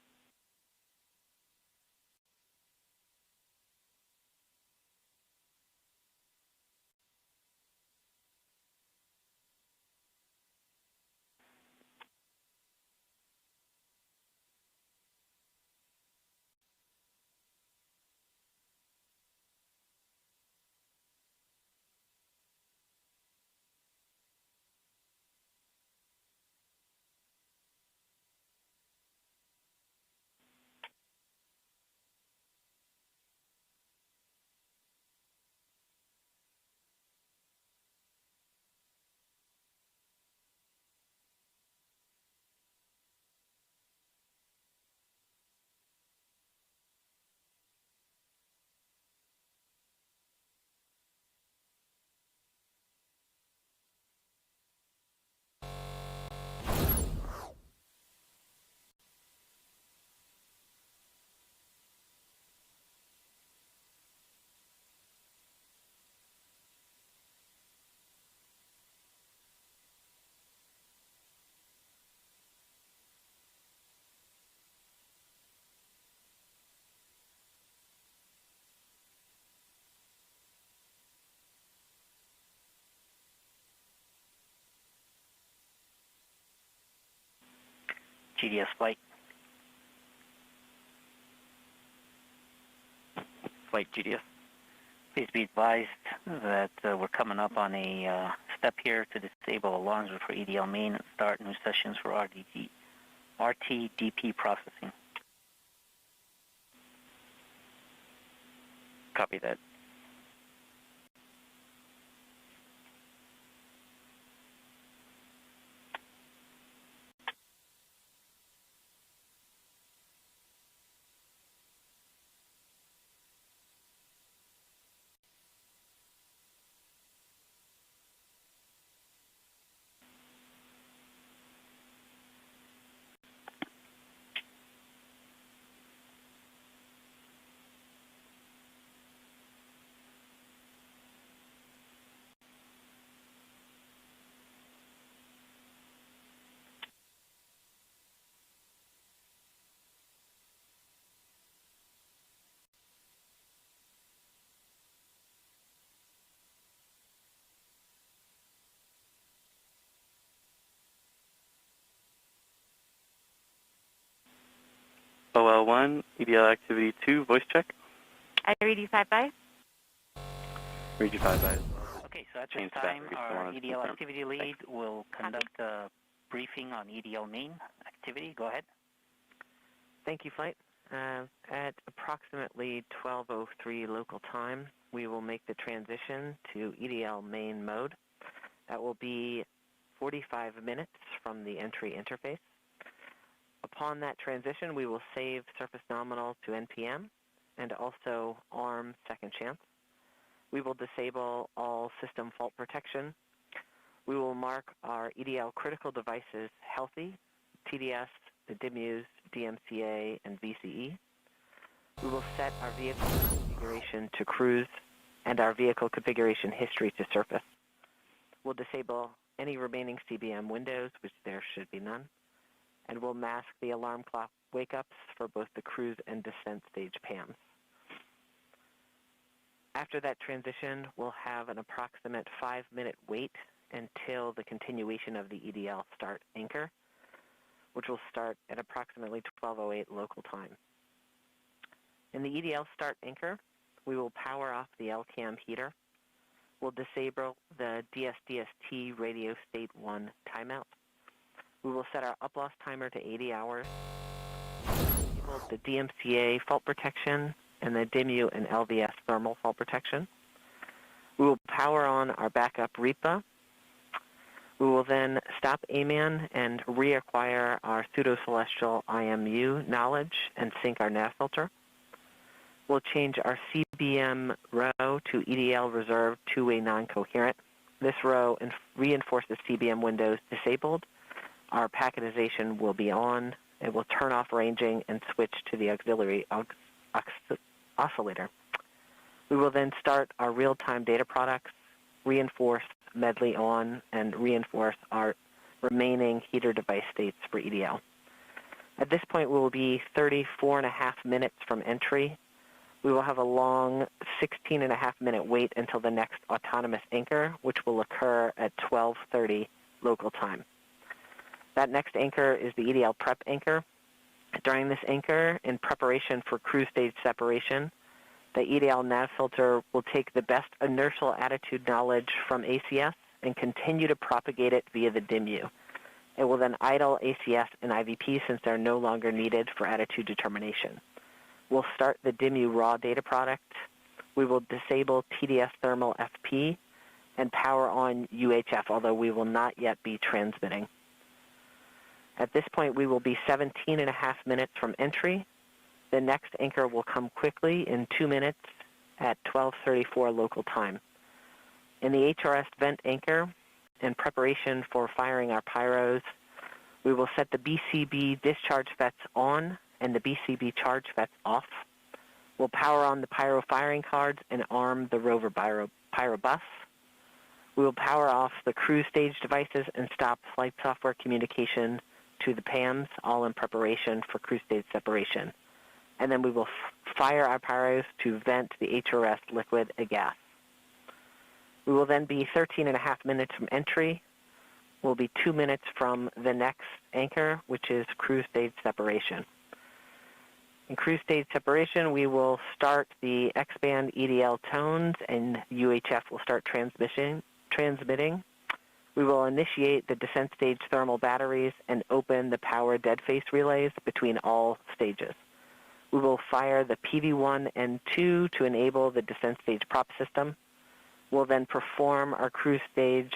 GDS flight. Flight GDS. Please be advised that we're coming up on a step here to disable alarms for EDL main and start new sessions for RTDP processing. Copy that. OL1, EDL activity 2, voice check. I read you 5-by. Read you 5-by. Okay, so at this time, our EDL activity lead will conduct a briefing on EDL main activity. Go ahead. Thank you, Flight. At approximately 12:03 local time, we will make the transition to EDL main mode. That will be 45 minutes from the entry interface. Upon that transition, we will save surface nominal to NPM and also ARM second chance. We will disable all system fault protection. We will mark our EDL critical devices healthy, TDS, the DIMUs, DMCA, and VCE. We will set our vehicle configuration to cruise and our vehicle configuration history to surface. We'll disable any remaining CBM windows, which there should be none, and we'll mask the alarm clock wake-ups for both the cruise and descent stage PAMs. After that transition, we'll have an approximate 5-minute wait until the continuation of the EDL start anchor, which will start at approximately 12:08 local time. In the EDL start anchor, we will power off the LCAM heater. We'll disable the DSDST radio state 1 timeout. We will set our up-loss timer to 80 hours. Disable the DMCA fault protection and the DIMU and LVS thermal fault protection. We will power on our backup REPA. We will then stop AMAN and reacquire our pseudo-celestial IMU knowledge and sync our nav filter. We'll change our CBM row to EDL reserve two-way non-coherent. This row reinforces CBM windows disabled. Our packetization will be on. It will turn off ranging and switch to the auxiliary oscillator. We will then start our real-time data products, reinforce medley on, and reinforce our remaining heater device states for EDL. At this point, we will be 34.5 minutes from entry. We will have a long 16.5-minute wait until the next autonomous anchor, which will occur at 12:30 local time. That next anchor is the EDL prep anchor. During this anchor, in preparation for cruise stage separation, the EDL nav filter will take the best inertial attitude knowledge from ACS and continue to propagate it via the DIMU. It will then idle ACS and IVP since they're no longer needed for attitude determination. We'll start the DIMU raw data product. We will disable TDS thermal FP and power on UHF, although we will not yet be transmitting. At this point, we will be 17.5 minutes from entry. The next anchor will come quickly in 2 minutes at 12:34 local time. In the HRS vent anchor, in preparation for firing our pyros, we will set the BCB discharge FETs on and the BCB charge FETs off. We'll power on the pyro firing cards and arm the Rover pyro bus. We will power off the cruise stage devices and stop flight software communication to the PAMs, all in preparation for cruise stage separation. And then we will fire our pyros to vent the HRS liquid a gas. We will then be 13.5 minutes from entry. will be 2 minutes from the next anchor, which is cruise stage separation. In cruise stage separation, we will start the X-band EDL tones, and UHF will start transmitting. We will initiate the descent stage thermal batteries and open the power dead face relays between all stages. We will fire the PV1 and 2 to enable the descent stage prop system. We'll then perform our cruise stage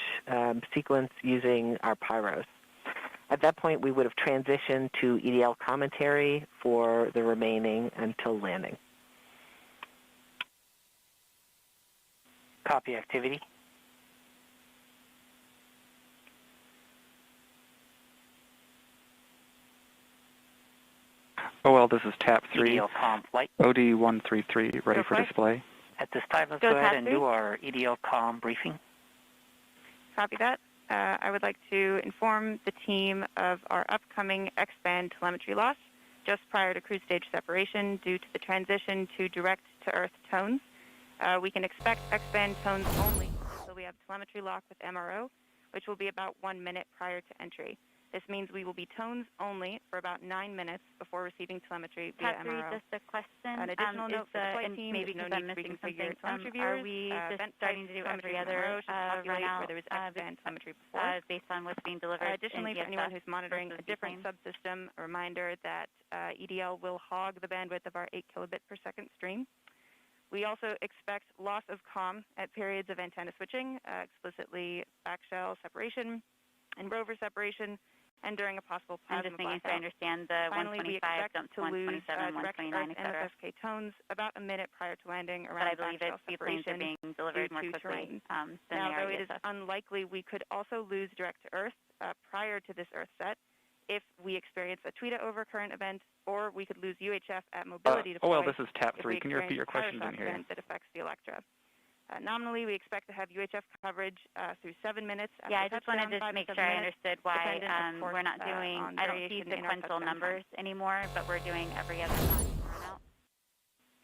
sequence using our pyros. At that point, we would have transitioned to EDL commentary for the remaining until landing. Copy activity. OL, this is TAP 3. EDL comm flight. OD133, ready for display. At this time, let's go ahead and do our EDL comm briefing. Copy that. I would like to inform the team of our upcoming X-band telemetry loss just prior to cruise stage separation due to the transition to direct-to-Earth tones. We can expect X-band tones only until we have telemetry lock with MRO, which will be about 1 minute prior to entry. This means we will be tones only for about 9 minutes before receiving telemetry via Cat 3, MRO. just a question. An additional note for the flight and team, maybe there's no because I'm need to missing reconfigure something, telemetry viewers. are we just starting to do every from other MRO should populate run out where there was X-band telemetry before. based on what's being delivered? Additionally, for anyone who's monitoring a different subsystem, a reminder that EDL will hog the bandwidth of our 8 kilobit per second stream. We also expect loss of comm at periods of antenna switching, explicitly backshell separation and rover separation, and during a possible plasma I'm just making blackout. sure I understand the Finally, 125 we expect jump to to lose 127, direct 129, Earth etc. NFSK tones about a minute prior to landing But around I believe backshell the planes are separation being delivered due more to quickly terrain. than Now, they are though it is ESS. unlikely we could also lose direct to Earth prior to this Earth set, if we experience a tweeta overcurrent event, or we could lose UHF at mobility deploy. OL, this is TAP 3. Can you repeat your question? Didn't hear you. That affects the Electra. Nominally, we expect to have UHF coverage through 7 minutes. Yeah, I just wanted to make sure I understood why we're not doing, I don't see sequential numbers anymore, but we're doing every other one run out.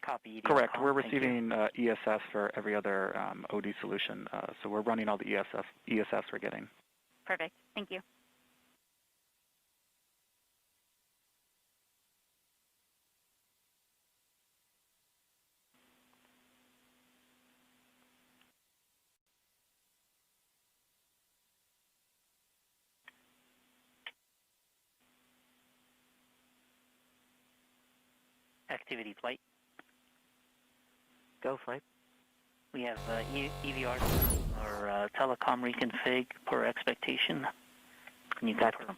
Copy. Correct. We're receiving ESS for every other OD solution, so we're running all the ESS we're getting. Perfect. Thank you. Activity flight. Go flight. We have EVR or telecom reconfig per expectation. Can you confirm?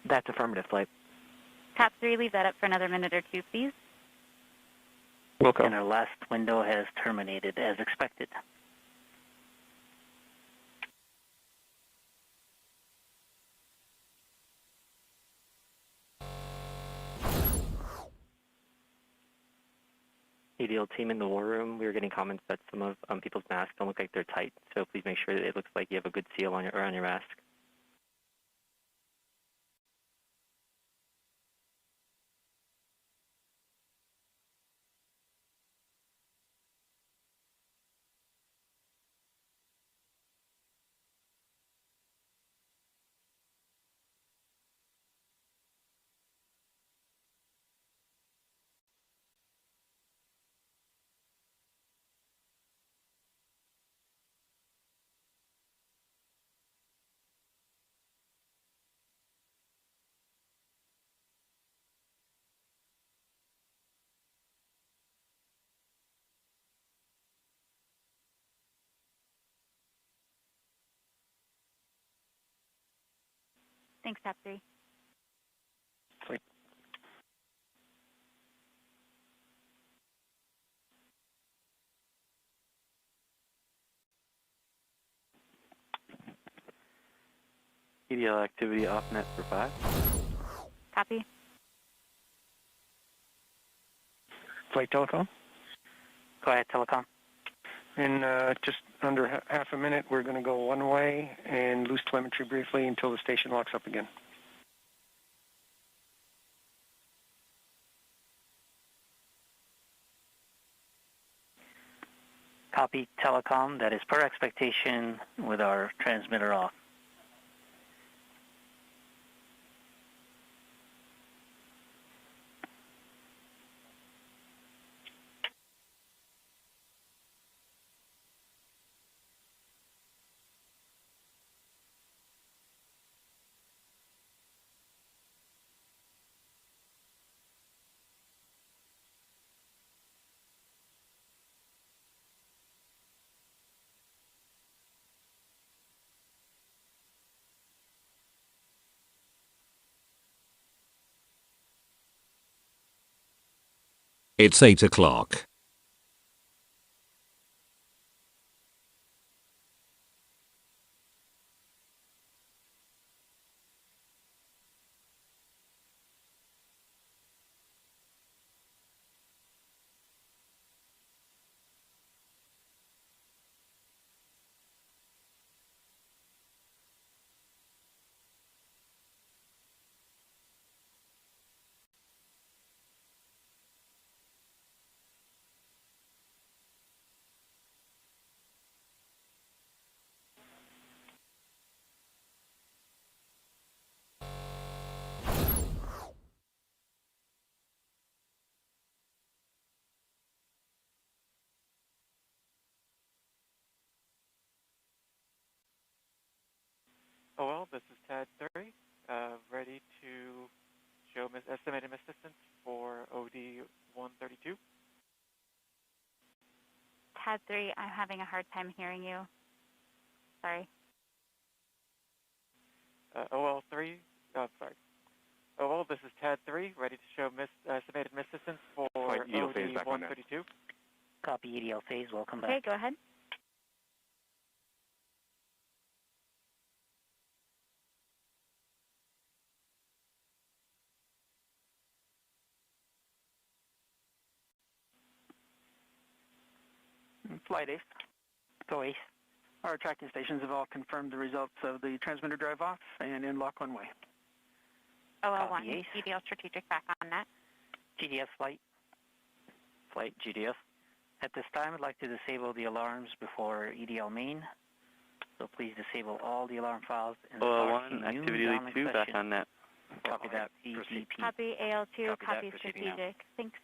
That's affirmative flight. Tap 3, leave that up for another minute or two, please. Welcome. And our last window has terminated as expected. EDL team in the war room, we were getting comments that some of people's masks don't look like they're tight, so please make sure that it looks like you have a good seal on around your mask. Thanks, Tap 3. Flight. EDL activity off net for 5. Copy. Flight telecom. Go ahead, telecom. In just under half a minute, we're going to go one way and lose telemetry briefly until the station locks up again. Copy, telecom. That is per expectation with our transmitter off. It's 8 o'clock. Oh, well, this is TAD 3, ready to show estimated distance for OD 132. TAD 3, I'm having a hard time hearing you. Sorry. OL3, sorry. OL, this is TAD 3, ready to show estimated distance for OD 132. Copy EDL phase, welcome Okay, back. go ahead. Flight Ace. Go Ace. Our tracking stations have all confirmed the results of the transmitter drive off and in lock one way. OL1, Ace. EDL strategic back on that. GDS flight. Flight GDS. At this time, I'd like to disable the alarms before EDL main. So please disable all the alarm files and start OL1, a new activity downlink 2, back session. on net. Copy that. EGP. Copy AL2, Copy that, copy proceeding now. strategic. Thanks.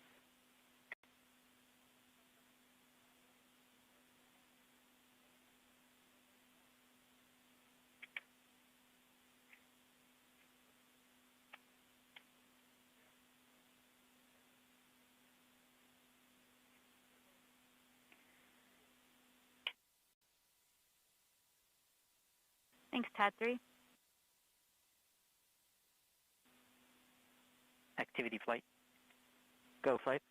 Thanks, TAD 3. Activity flight. Go flight.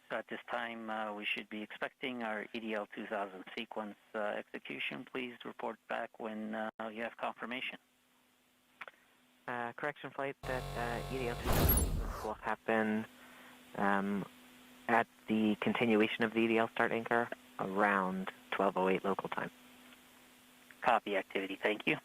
So at this time, we should be expecting our EDL 2000 sequence execution. Please report back when you have confirmation. Correction flight that EDL 2000 will happen at the continuation of the EDL start anchor around 12:08 local time. Copy activity, thank you.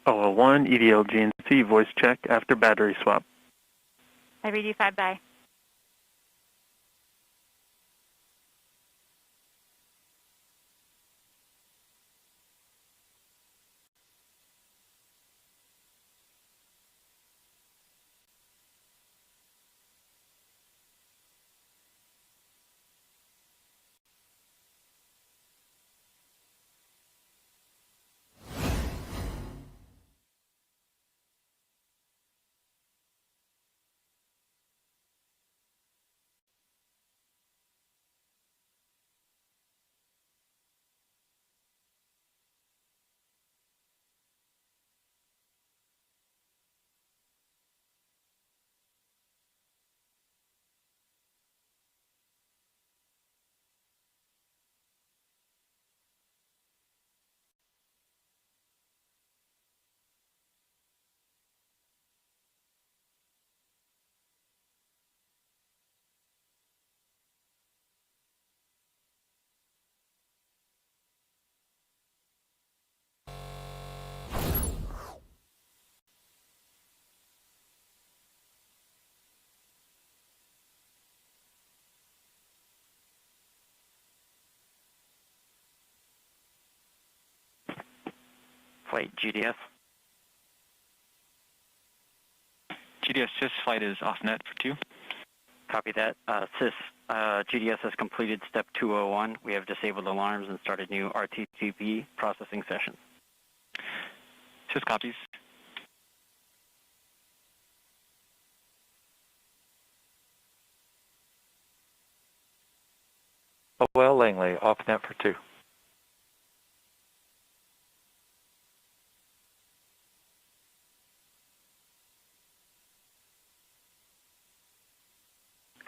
OL1, EDL GNC, voice check after battery swap. I read you 5 by. Flight GDS. GDS CIS flight is off net for 2. Copy that. CIS, GDS has completed step 201. We have disabled alarms and started new RTTP processing sessions. CIS copies. OL Langley, off net for 2.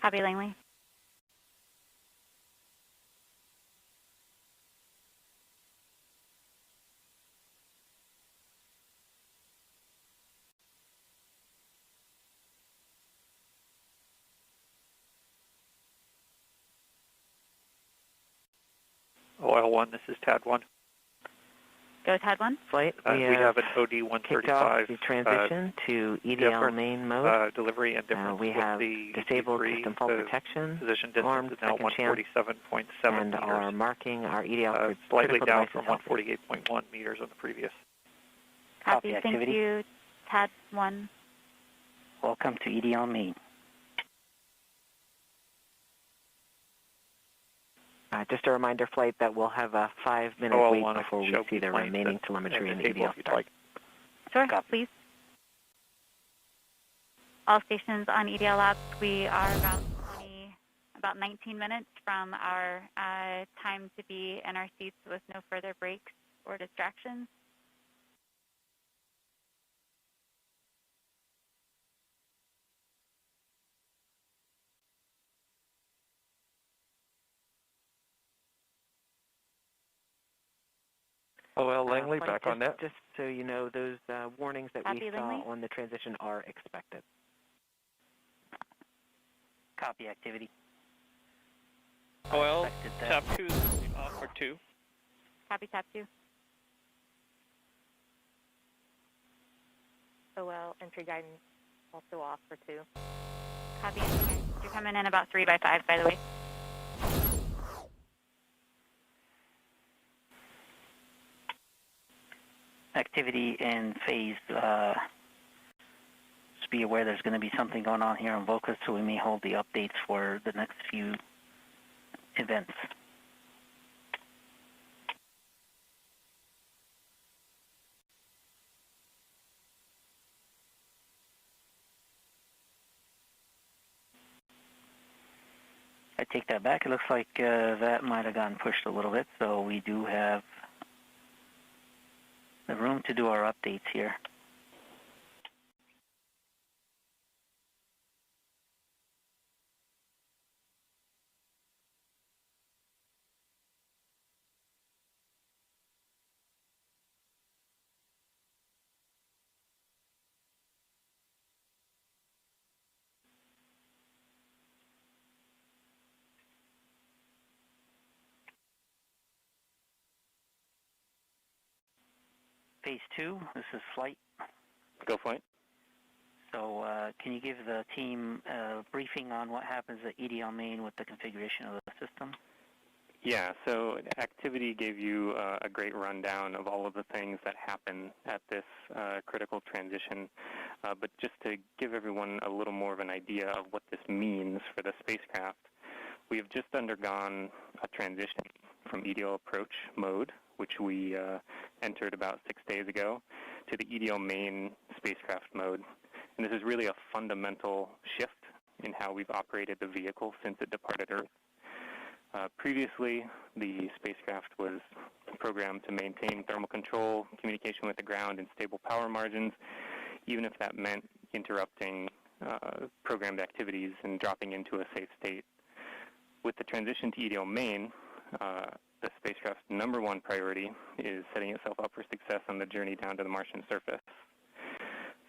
Copy, Langley. OL1, this is TAD1. Go TAD1. Flight, we have an OD kicked off 135 the transition to EDL main mode. delivery and difference we have the disabled D3, system fault protection, position distance armed is now second chance, 147.7 and meters. are marking our EDL slightly critical down devices from healthy. 148.1 meters on the previous. Copy. activity. Thank you, TAD1. Welcome to EDL main. Just a reminder, flight, that we'll have a 5-minute wait before we see the remaining telemetry in the EDL start. Sure, please. All stations on EDL Labs, we are about 19 minutes from our time to be in our seats with no further breaks or distractions. OL Langley, back on net. Just so you know, those warnings that we saw on the transition are expected. Copy activity. OL, tab 2 is off for 2. Copy, tab 2. OL, entry guidance also off for 2. Copy, entry guidance. You're coming in about 3 by 5, by the way. Activity and phase. Just be aware there's going to be something going on here on Vocus, so we may hold the updates for the next few events. I take that back. It looks like that might have gotten pushed a little bit, so we do have the room to do our updates here. Phase 2, this is flight. Go flight. So can you give the team a briefing on what happens at EDL main with the configuration of the system? Yeah, so activity gave you a great rundown of all of the things that happen at this critical transition. But just to give everyone a little more of an idea of what this means for the spacecraft, we have just undergone a transition from EDL approach mode, which we entered about 6 days ago, to the EDL main spacecraft mode. And this is really a fundamental shift in how we've operated the vehicle since it departed Earth. Previously, the spacecraft was programmed to maintain thermal control, communication with the ground, and stable power margins, even if that meant interrupting programmed activities and dropping into a safe state. With the transition to EDL main, the spacecraft's #1 priority is setting itself up for success on the journey down to the Martian surface.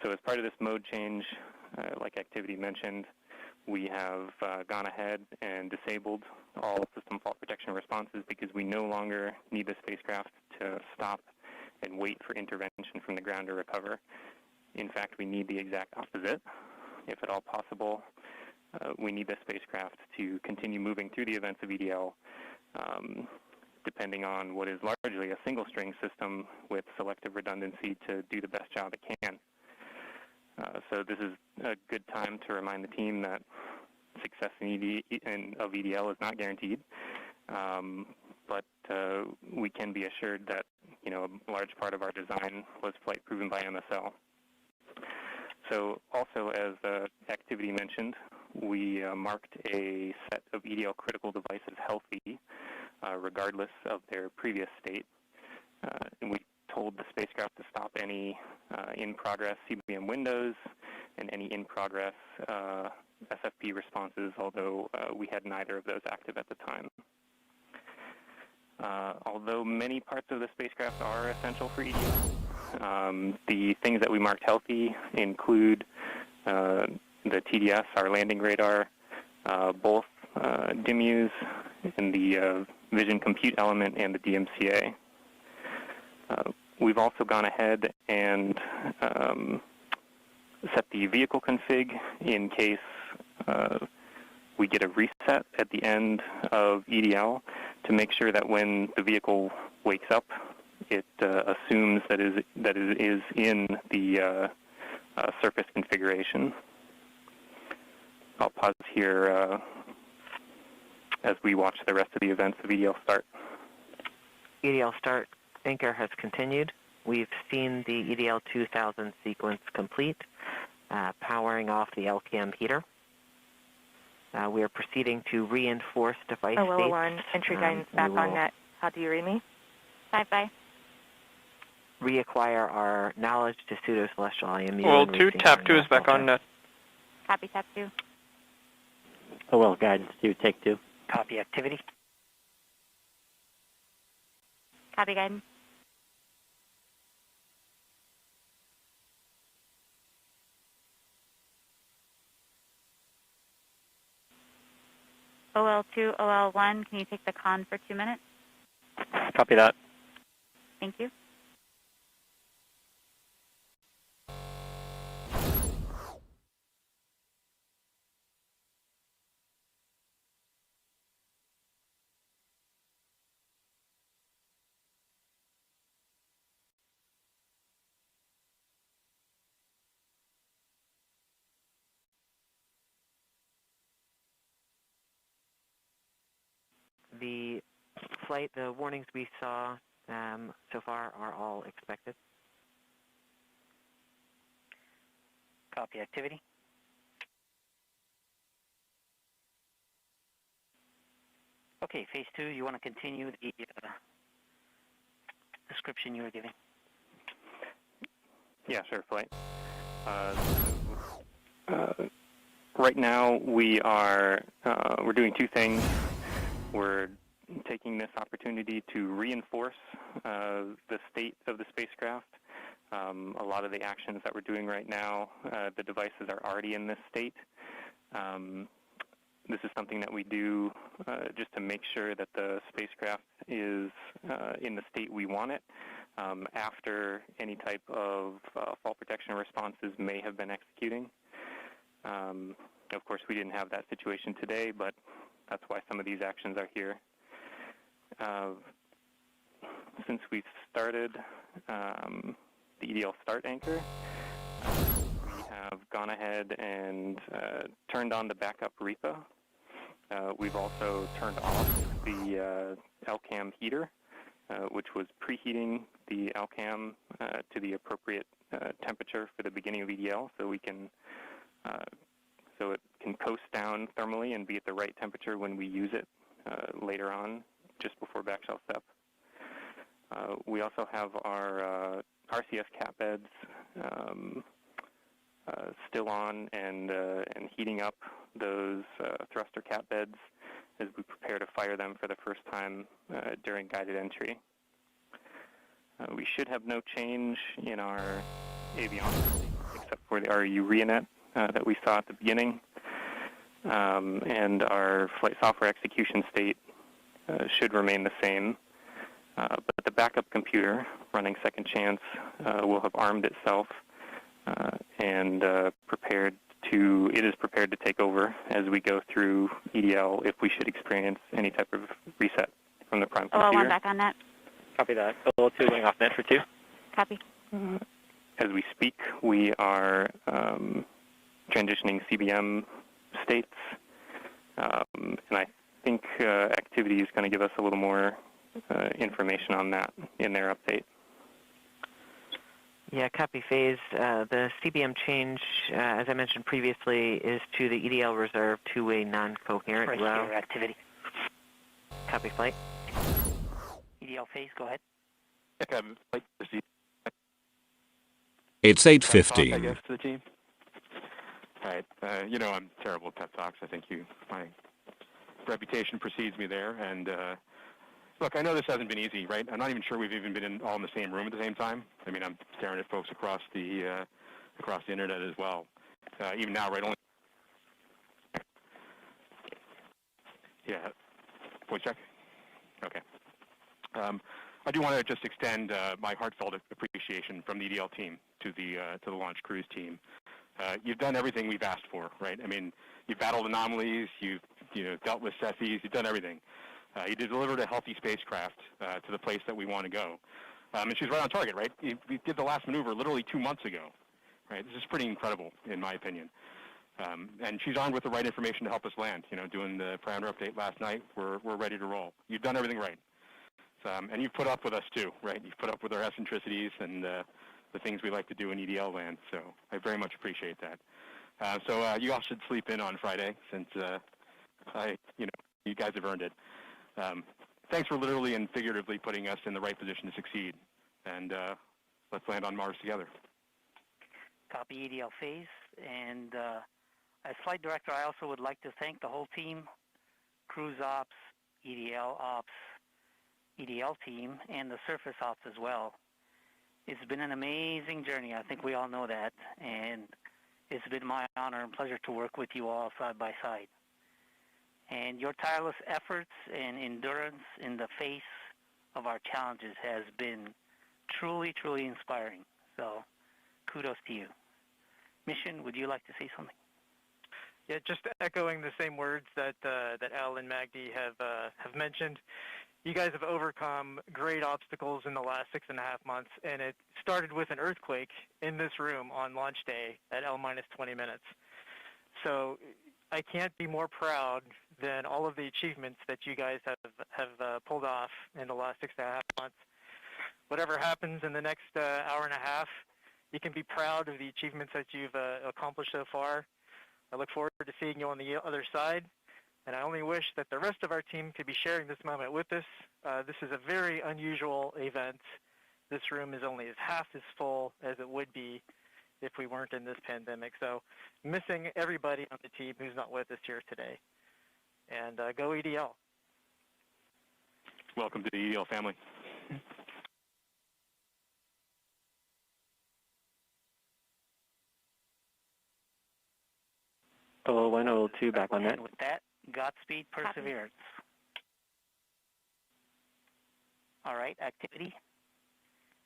So as part of this mode change, like activity mentioned, we have gone ahead and disabled all system fault protection responses because we no longer need the spacecraft to stop and wait for intervention from the ground to recover. In fact, we need the exact opposite. If at all possible, we need the spacecraft to continue moving through the events of EDL, depending on what is largely a single-string system with selective redundancy to do the best job it can. So this is a good time to remind the team that success of EDL is not guaranteed, but we can be assured that a large part of our design was flight proven by MSL. So also, as activity mentioned, we marked a set of EDL critical devices healthy, regardless of their previous state, and we told the spacecraft to stop any in-progress CBM windows and any in-progress ESP responses, although we had neither of those active at the time. Although many parts of the spacecraft are essential for EDL, the things that we marked healthy include the TDS, our landing radar, both DIMUs, and the vision compute element and the DMCA. We've also gone ahead and set the vehicle config in case we get a reset at the end of EDL to make sure that when the vehicle wakes up, it assumes that it is in the surface configuration. I'll pause here as we watch the rest of the events of EDL start. EDL start anchor has continued. We've seen the EDL 2000 sequence complete, powering off the LCAM heater. We are proceeding to reinforce device states. OL1, entry guidance back on net. How do you read me? Bye-bye. Reacquire our knowledge to pseudo-celestial IMU. OL2, tap 2 is back on net. Copy, tap 2. OL guidance 2, take 2. Copy activity. Copy guidance. OL2, OL1, can you take the con for 2 minutes? Copy that. Thank you. The flight, the warnings we saw so far are all expected. Copy activity. Okay, phase 2, you want to continue the description you were giving? Yeah, sure, flight. Right now we're doing two things. We're taking this opportunity to reinforce the state of the spacecraft. A lot of the actions that we're doing right now, the devices are already in this state. This is something that we do just to make sure that the spacecraft is in the state we want it after any type of fall protection responses may have been executing. Of course, we didn't have that situation today, but that's why some of these actions are here. Since we've started the EDL start anchor, we have gone ahead and turned on the backup REPA. We've also turned off the LCAM heater, which was preheating the LCAM to the appropriate temperature for the beginning of EDL, so we can so it can coast down thermally and be at the right temperature when we use it later on, just before backshell step. We also have our RCS cat beds still on and heating up those thruster cat beds as we prepare to fire them for the first time during guided entry. We should have no change in our avionics except for our UREANet that we saw at the beginning, and our flight software execution state should remain the same. But the backup computer running Second Chance will have armed itself and it is prepared to take over as we go through EDL if we should experience any type of reset from the prime computer. OL1 back on net. Copy that. OL2 going off net for 2. Copy. As we speak, we are transitioning CBM states, and I think activity is going to give us a little more information on that in their update. Yeah, copy phase. The CBM change, as I mentioned previously, is to the EDL reserve to a non-coherent Right row. here, activity. Copy flight. EDL phase, go ahead. It's 8:15. I guess to the team. Right. You know, I'm terrible at pep talks. I think my reputation precedes me there. And look, I know this hasn't been easy, right? I'm not even sure we've even been all in the same room at the same time. I mean, I'm staring at folks across the internet as well. Even now, right? Only. Yeah. Voice check. Okay. I do want to just extend my heartfelt appreciation from the EDL team to the launch cruise team. You've done everything we've asked for, right? I mean, you've battled anomalies, you've dealt with Cephis, you've done everything. You delivered a healthy spacecraft to the place that we want to go, and she's right on target, right? You did the last maneuver literally 2 months ago, right? This is pretty incredible, in my opinion. And she's armed with the right information to help us land. You know, doing the parameter update last night, we're ready to roll. You've done everything right, and you've put up with us too, right? You've put up with our eccentricities and the things we like to do in EDL land. So I very much appreciate that. So you all should sleep in on Friday, since you guys have earned it. Thanks for literally and figuratively putting us in the right position to succeed. And let's land on Mars together. Copy EDL phase. And as flight director, I also would like to thank the whole team, cruise ops, EDL ops, EDL team, and the surface ops as well. It's been an amazing journey. I think we all know that. And it's been my honor and pleasure to work with you all side by side. And your tireless efforts and endurance in the face of our challenges has been truly, truly inspiring. So kudos to you. Mission, would you like to say something? Yeah, just echoing the same words that Al and Magdi have mentioned. You guys have overcome great obstacles in the last 6.5 months, and it started with an earthquake in this room on launch day at L-20 minutes. So I can't be more proud than all of the achievements that you guys have pulled off in the last 6.5 months. Whatever happens in the next hour and a half, you can be proud of the achievements that you've accomplished so far. I look forward to seeing you on the other side, and I only wish that the rest of our team could be sharing this moment with us. This is a very unusual event. This room is only half as full as it would be if we weren't in this pandemic. So missing everybody on the team who's not with us here today. And go EDL. Welcome to the EDL family. Hello, 102 back on net. And with that, Godspeed, perseverance. All right, activity.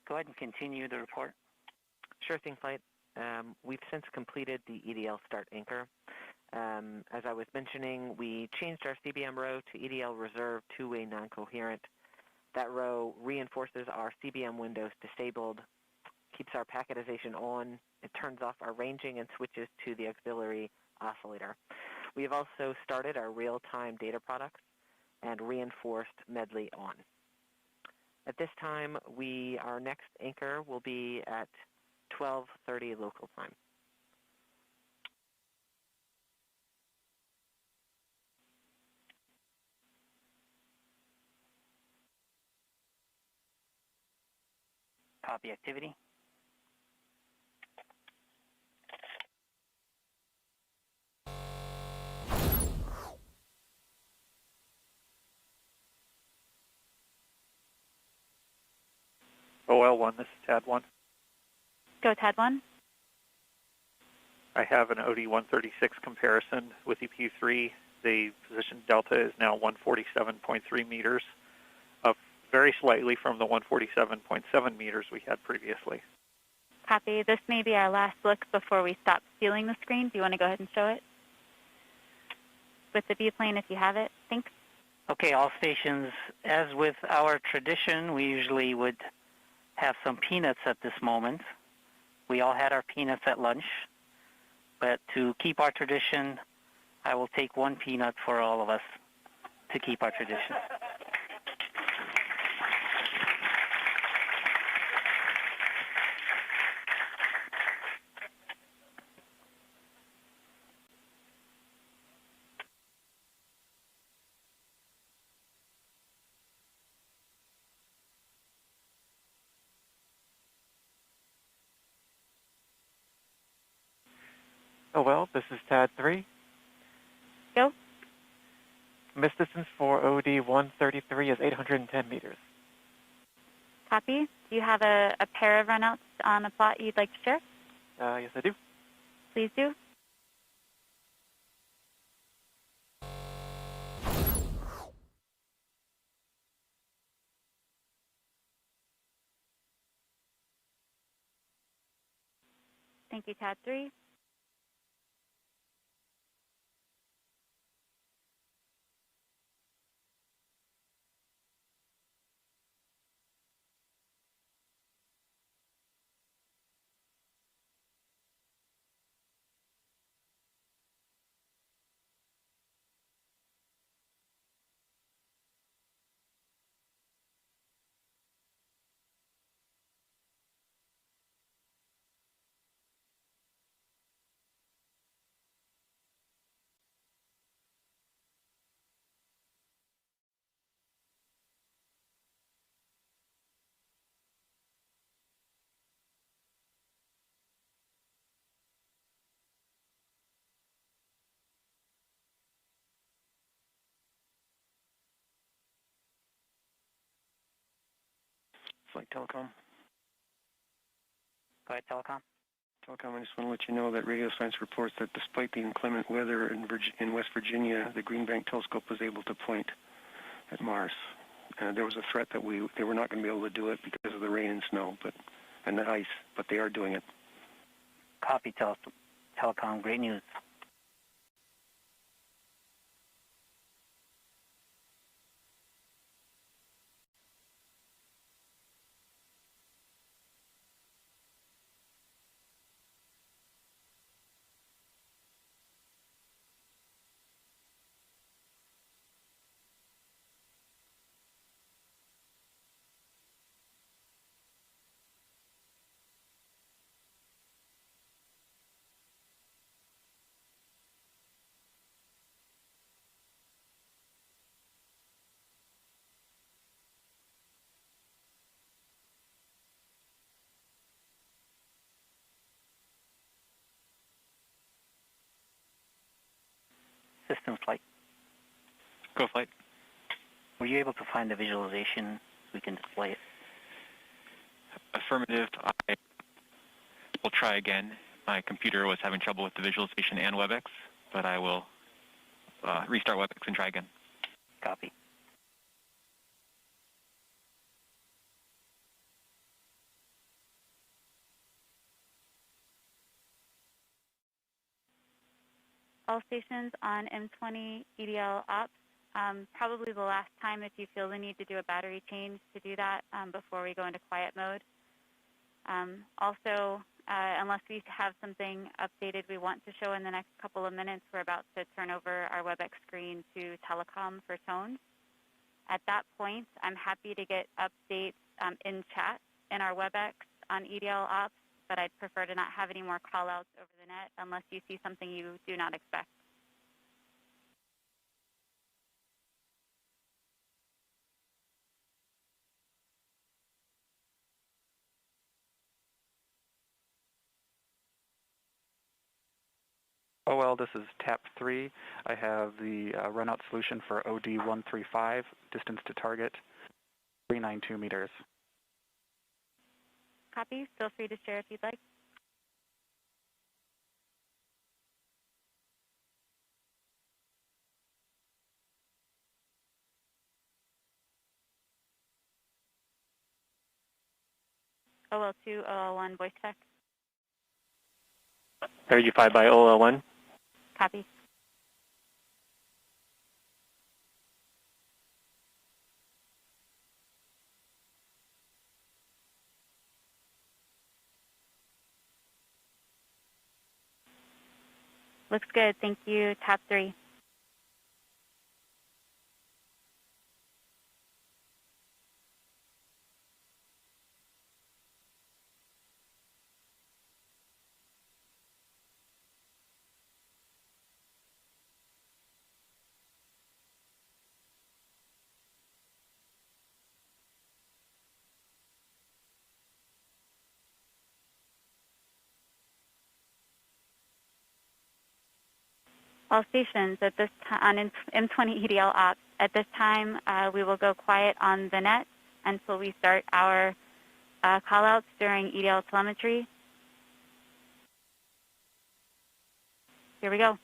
Go ahead and continue the report. Sure thing, Flight. We've since completed the EDL start anchor. As I was mentioning, we changed our CBM row to EDL reserve two-way non-coherent. That row reinforces our CBM windows disabled, keeps our packetization on, it turns off our ranging and switches to the auxiliary oscillator. We have also started our real-time data products and reinforced Medley on. At this time, our next anchor will be at 12:30 local time. Copy activity. OL1, this is TAD1. Go TAD1. I have an OD136 comparison with EP3. The position delta is now 147.3 meters, up very slightly from the 147.7 meters we had previously. Copy. This may be our last look before we stop stealing the screen. Do you want to go ahead and show it? With the B-plane if you have it. Thanks. Okay, all stations, as with our tradition, we usually would have some peanuts at this moment. We all had our peanuts at lunch, but to keep our tradition, I will take one peanut for all of us to keep our tradition. Oh, well, this is TAD 3. Go. Miss distance for OD 133 is 810 meters. Copy. Do you have a pair of runouts on a plot you'd like to share? Yes, I do. Please do. Thank you, TAD 3. Flight Telecom. Go ahead, Telecom. Telecom, I just want to let you know that radio science reports that despite the inclement weather in West Virginia, the Green Bank telescope was able to point at Mars. There was a threat that they were not going to be able to do it because of the rain and snow, and the ice, but they are doing it. Copy, Telecom. Great news. Systems flight. Go flight. Were you able to find the visualization so we can display it? Affirmative. I will try again. My computer was having trouble with the visualization and WebEx, but I will restart WebEx and try again. Copy. All stations on M20 EDL ops. Probably the last time if you feel the need to do a battery change to do that before we go into quiet mode. Also, unless we have something updated we want to show in the next couple of minutes, we're about to turn over our WebEx screen to Telecom for tones. At that point, I'm happy to get updates in chat in our WebEx on EDL ops, but I'd prefer to not have any more call-outs over the net unless you see something you do not expect. OL, this is TAP 3. I have the runout solution for OD 135, distance to target 392 meters. Copy. Feel free to share if you'd like. OL2, OL1, voice check. Energy 5 by OL1. Copy. Looks good. Thank you. Top 3. All stations at this time on M20 EDL ops. At this time, we will go quiet on the net until we start our callouts during EDL telemetry. Here we go.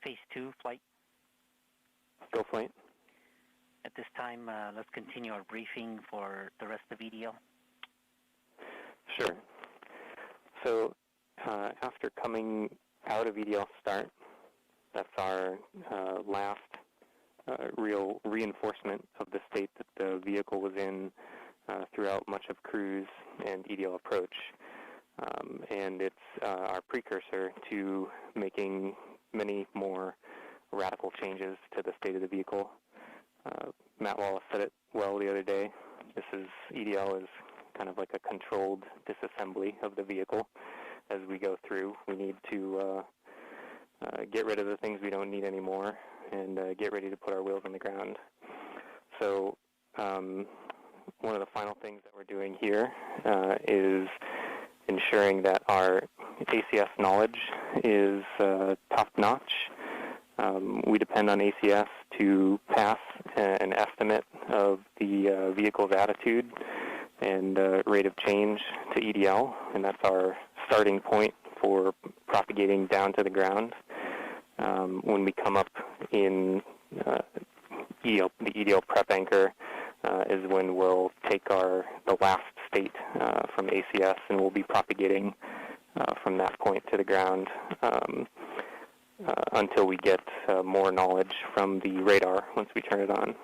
Phase 2 flight. Go flight. At this time, let's continue our briefing for the rest of EDL. Sure. So after coming out of EDL start, that's our last real reinforcement of the state that the vehicle was in throughout much of cruise and EDL approach. And it's our precursor to making many more radical changes to the state of the vehicle. Matt Wallace said it well the other day. EDL is kind of like a controlled disassembly of the vehicle. As we go through, we need to get rid of the things we don't need anymore and get ready to put our wheels on the ground. So one of the final things that we're doing here is ensuring that our ACS knowledge is top-notch. We depend on ACS to pass an estimate of the vehicle's attitude and rate of change to EDL, and that's our starting point for propagating down to the ground. When we come up in the EDL prep anchor is when we'll take the last state from ACS, and we'll be propagating from that point to the ground until we get more knowledge from the radar once we turn it on.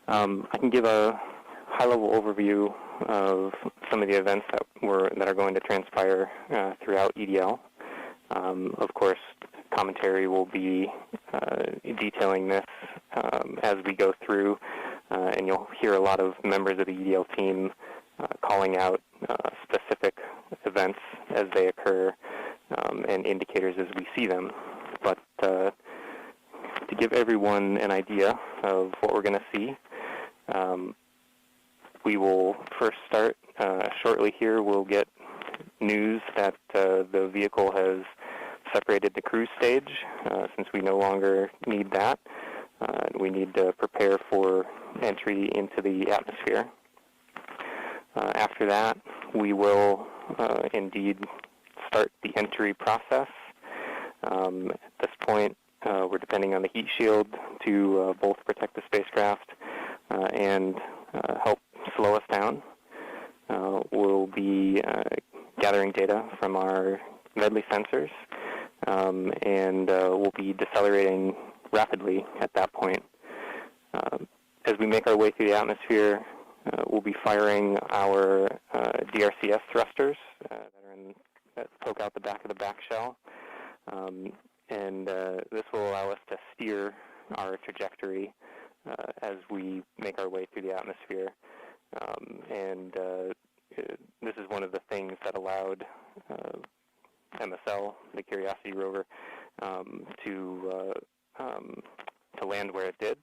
I can give a high-level overview of some of the events that are going to transpire throughout EDL. Of course, commentary will be detailing this as we go through, and you'll hear a lot of members of the EDL team calling out specific events as they occur and indicators as we see them. But to give everyone an idea of what we're going to see, we will first start shortly here. We'll get news that the vehicle has separated the cruise stage since we no longer need that. We need to prepare for entry into the atmosphere. After that, we will indeed start the entry process. At this point, we're depending on the heat shield to both protect the spacecraft and help slow us down. We'll be gathering data from our Medley sensors, and we'll be decelerating rapidly at that point. As we make our way through the atmosphere, we'll be firing our DRCS thrusters that poke out the back of the back shell, and this will allow us to steer our trajectory as we make our way through the atmosphere. And this is one of the things that allowed MSL, the Curiosity rover, to land where it did.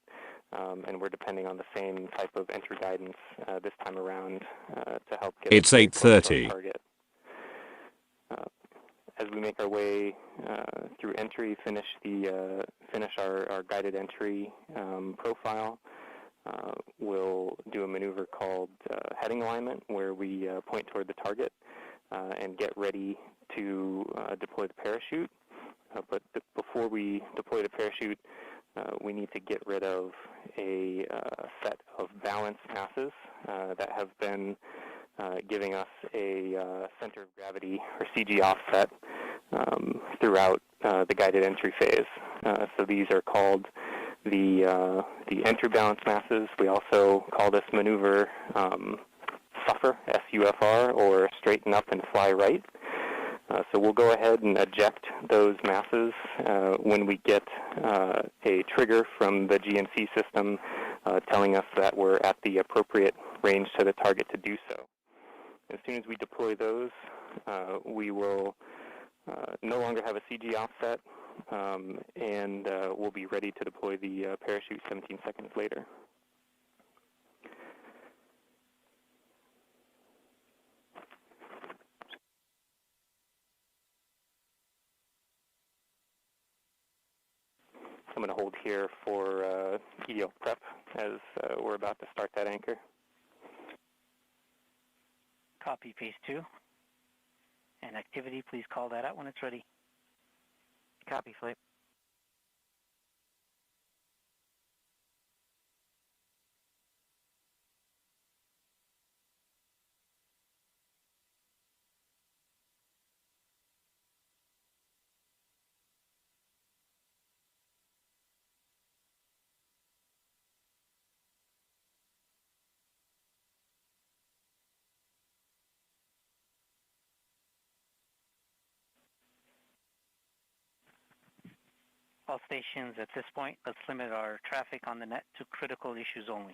And we're depending on the same type of entry guidance this time around to help get It's us close to our 8:30. target. as we make our way through entry, finish our guided entry profile, we'll do a maneuver called heading alignment, where we point toward the target and get ready to deploy the parachute. But before we deploy the parachute, we need to get rid of a set of balance masses that have been giving us a center of gravity, or CG offset, throughout the guided entry phase. So these are called the entry balance masses. We also call this maneuver SUFR, S-U-F-R, or straighten up and fly right. So we'll go ahead and eject those masses when we get a trigger from the GNC system telling us that we're at the appropriate range to the target to do so. As soon as we deploy those, we will no longer have a CG offset, and we'll be ready to deploy the parachute 17 seconds later. I'm going to hold here for EDL prep as we're about to start that anchor. Copy phase 2. And activity, please call that out when it's ready. Copy, flight. All stations at this point, let's limit our traffic on the net to critical issues only.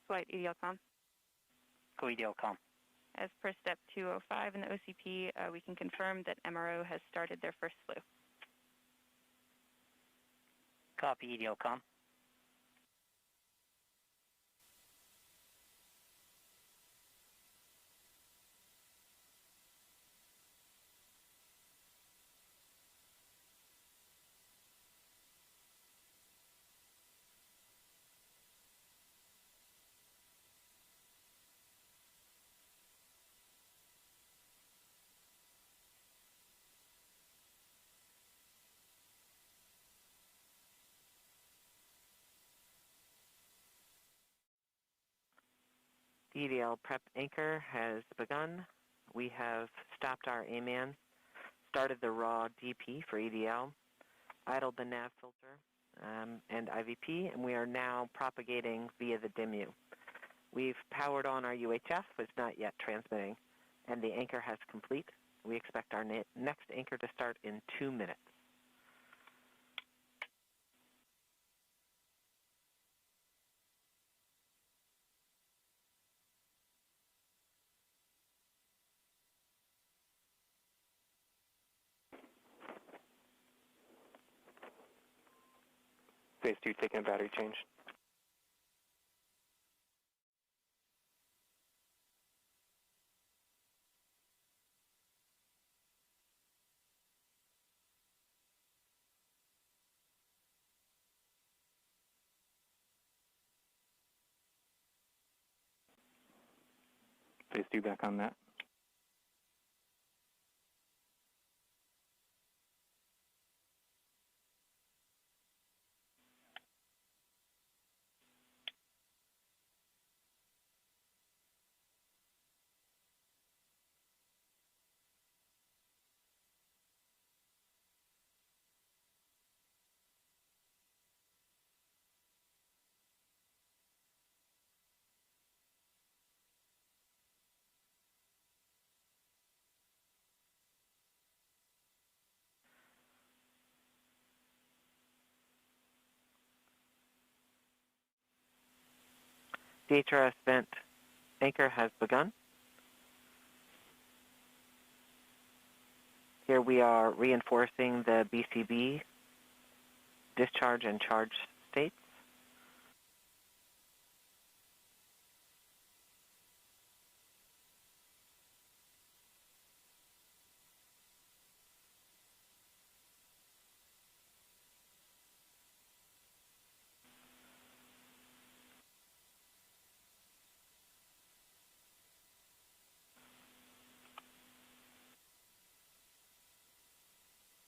Flight EDLCOM. Go EDLCOM. As per step 205 in the OCP, we can confirm that MRO has started their first flu. Copy EDLCOM. The EDL prep anchor has begun. We have stopped our AMAN, started the raw DP for EDL, idled the nav filter and IVP, and we are now propagating via the DIMU. We've powered on our UHF, but it's not yet transmitting, and the anchor has complete. We expect our next anchor to start in 2 minutes. Phase 2 taking a battery change. Phase 2 back on that. DHRS vent anchor has begun. Here we are reinforcing the BCB discharge and charge states.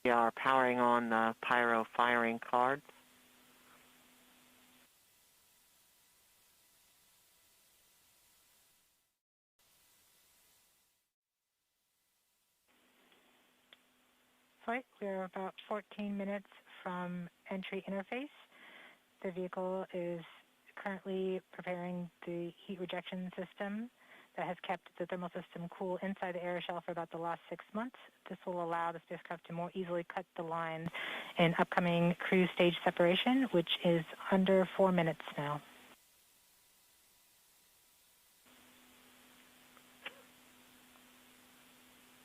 We are powering on the pyro firing cards. Flight, we're about 14 minutes from entry interface. The vehicle is currently preparing the heat rejection system that has kept the thermal system cool inside the air shell for about the last 6 months. This will allow the spacecraft to more easily cut the lines in upcoming cruise stage separation, which is under 4 minutes now.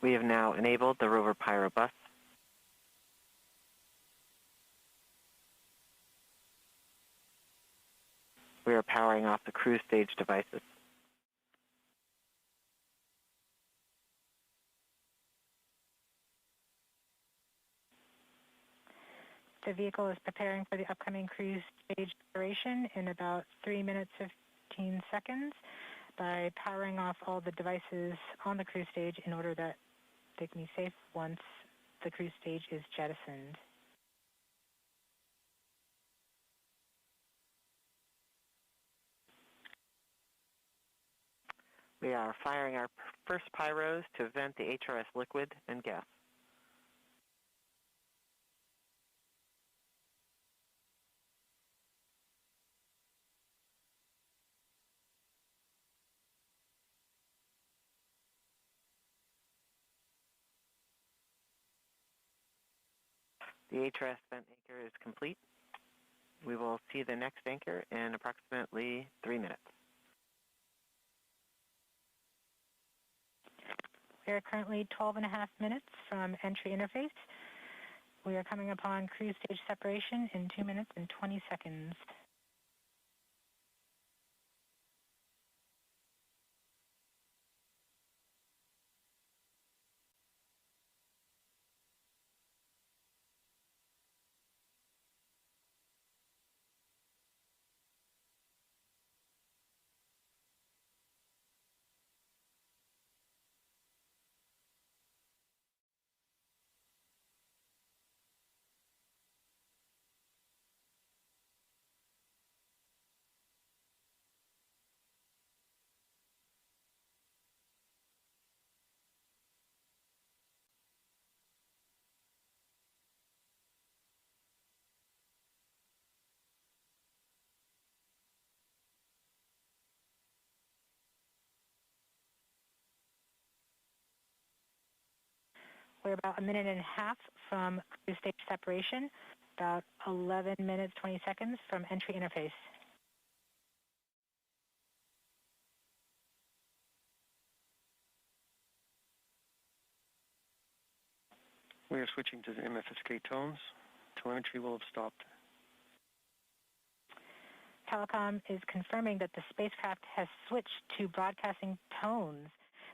We have now enabled the Rover Pyro bus. We are powering off the cruise stage devices. The vehicle is preparing for the upcoming cruise stage separation in about 3 minutes, 15 seconds by powering off all the devices on the cruise stage in order that they can be safe once the cruise stage is jettisoned. We are firing our first pyros to vent the HRS liquid and gas. The HRS vent anchor is complete. We will see the next anchor in approximately 3 minutes. We are currently 12.5 minutes from entry interface. We are coming upon cruise stage separation in 2 minutes and 20 seconds. We're about 1.5 minutes from cruise stage separation, about 11 minutes, 20 seconds from entry interface. We are switching to the MFSK tones. Telemetry will have stopped. Telecom is confirming that the spacecraft has switched to broadcasting tones.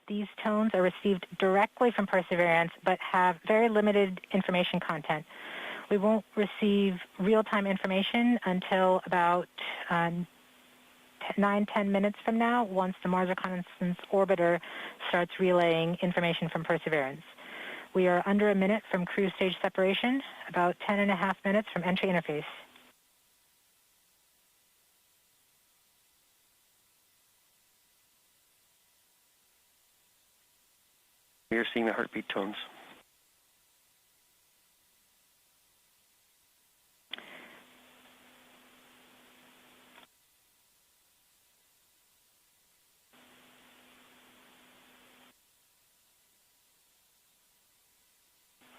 These tones are received directly from Perseverance, but have very limited information content. We won't receive real-time information until about 9-10 minutes from now, once the Mars Reconnaissance Orbiter starts relaying information from Perseverance. We are under 1 minute from cruise stage separation, about 10.5 minutes from entry interface. We are seeing the heartbeat tones.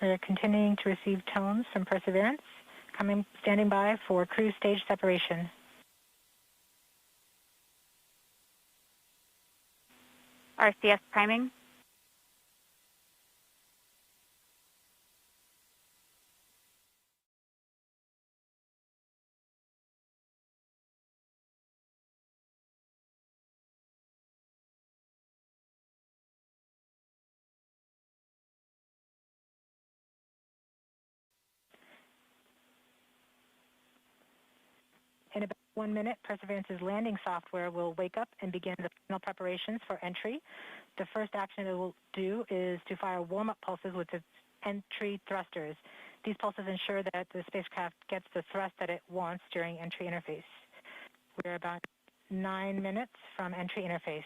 We are continuing to receive tones from Perseverance, standing by for cruise stage separation. RCS priming. In about 1 minute, Perseverance's landing software will wake up and begin the final preparations for entry. The first action it will do is to fire warm-up pulses with its entry thrusters. These pulses ensure that the spacecraft gets the thrust that it wants during entry interface. We're about 9 minutes from entry interface.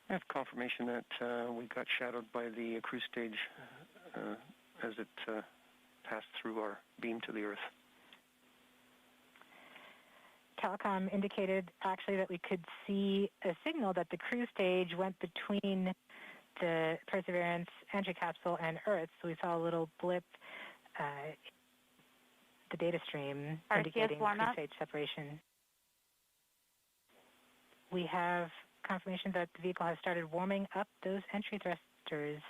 I have confirmation that we got shadowed by the cruise stage as it passed through our beam to the Earth. Telecom indicated actually that we could see a signal that the cruise stage went between the Perseverance entry capsule and Earth. So we saw a little blip, the data stream indicating cruise stage separation. We have confirmation that the vehicle has started warming up those entry thrusters.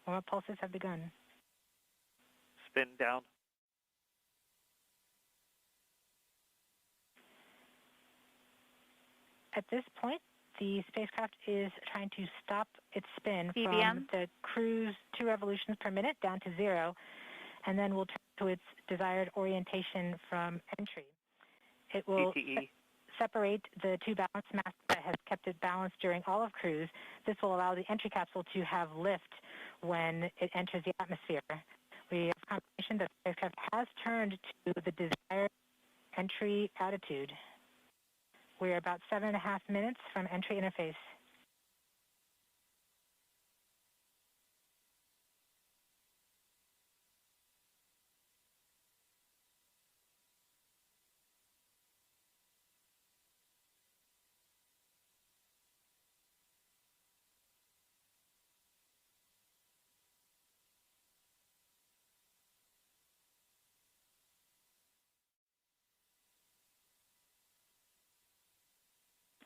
Warm-up pulses have begun. Spin down. At this point, the spacecraft is trying to stop its spin BBM. from the cruise 2 revolutions per minute down to 0, and then will turn to its desired orientation from entry. It will separate the 2 balance masses that has kept it balanced during all of cruise. This will allow the entry capsule to have lift when it enters the atmosphere. We have confirmation that the spacecraft has turned to the desired entry attitude. We are about 7.5 minutes from entry interface.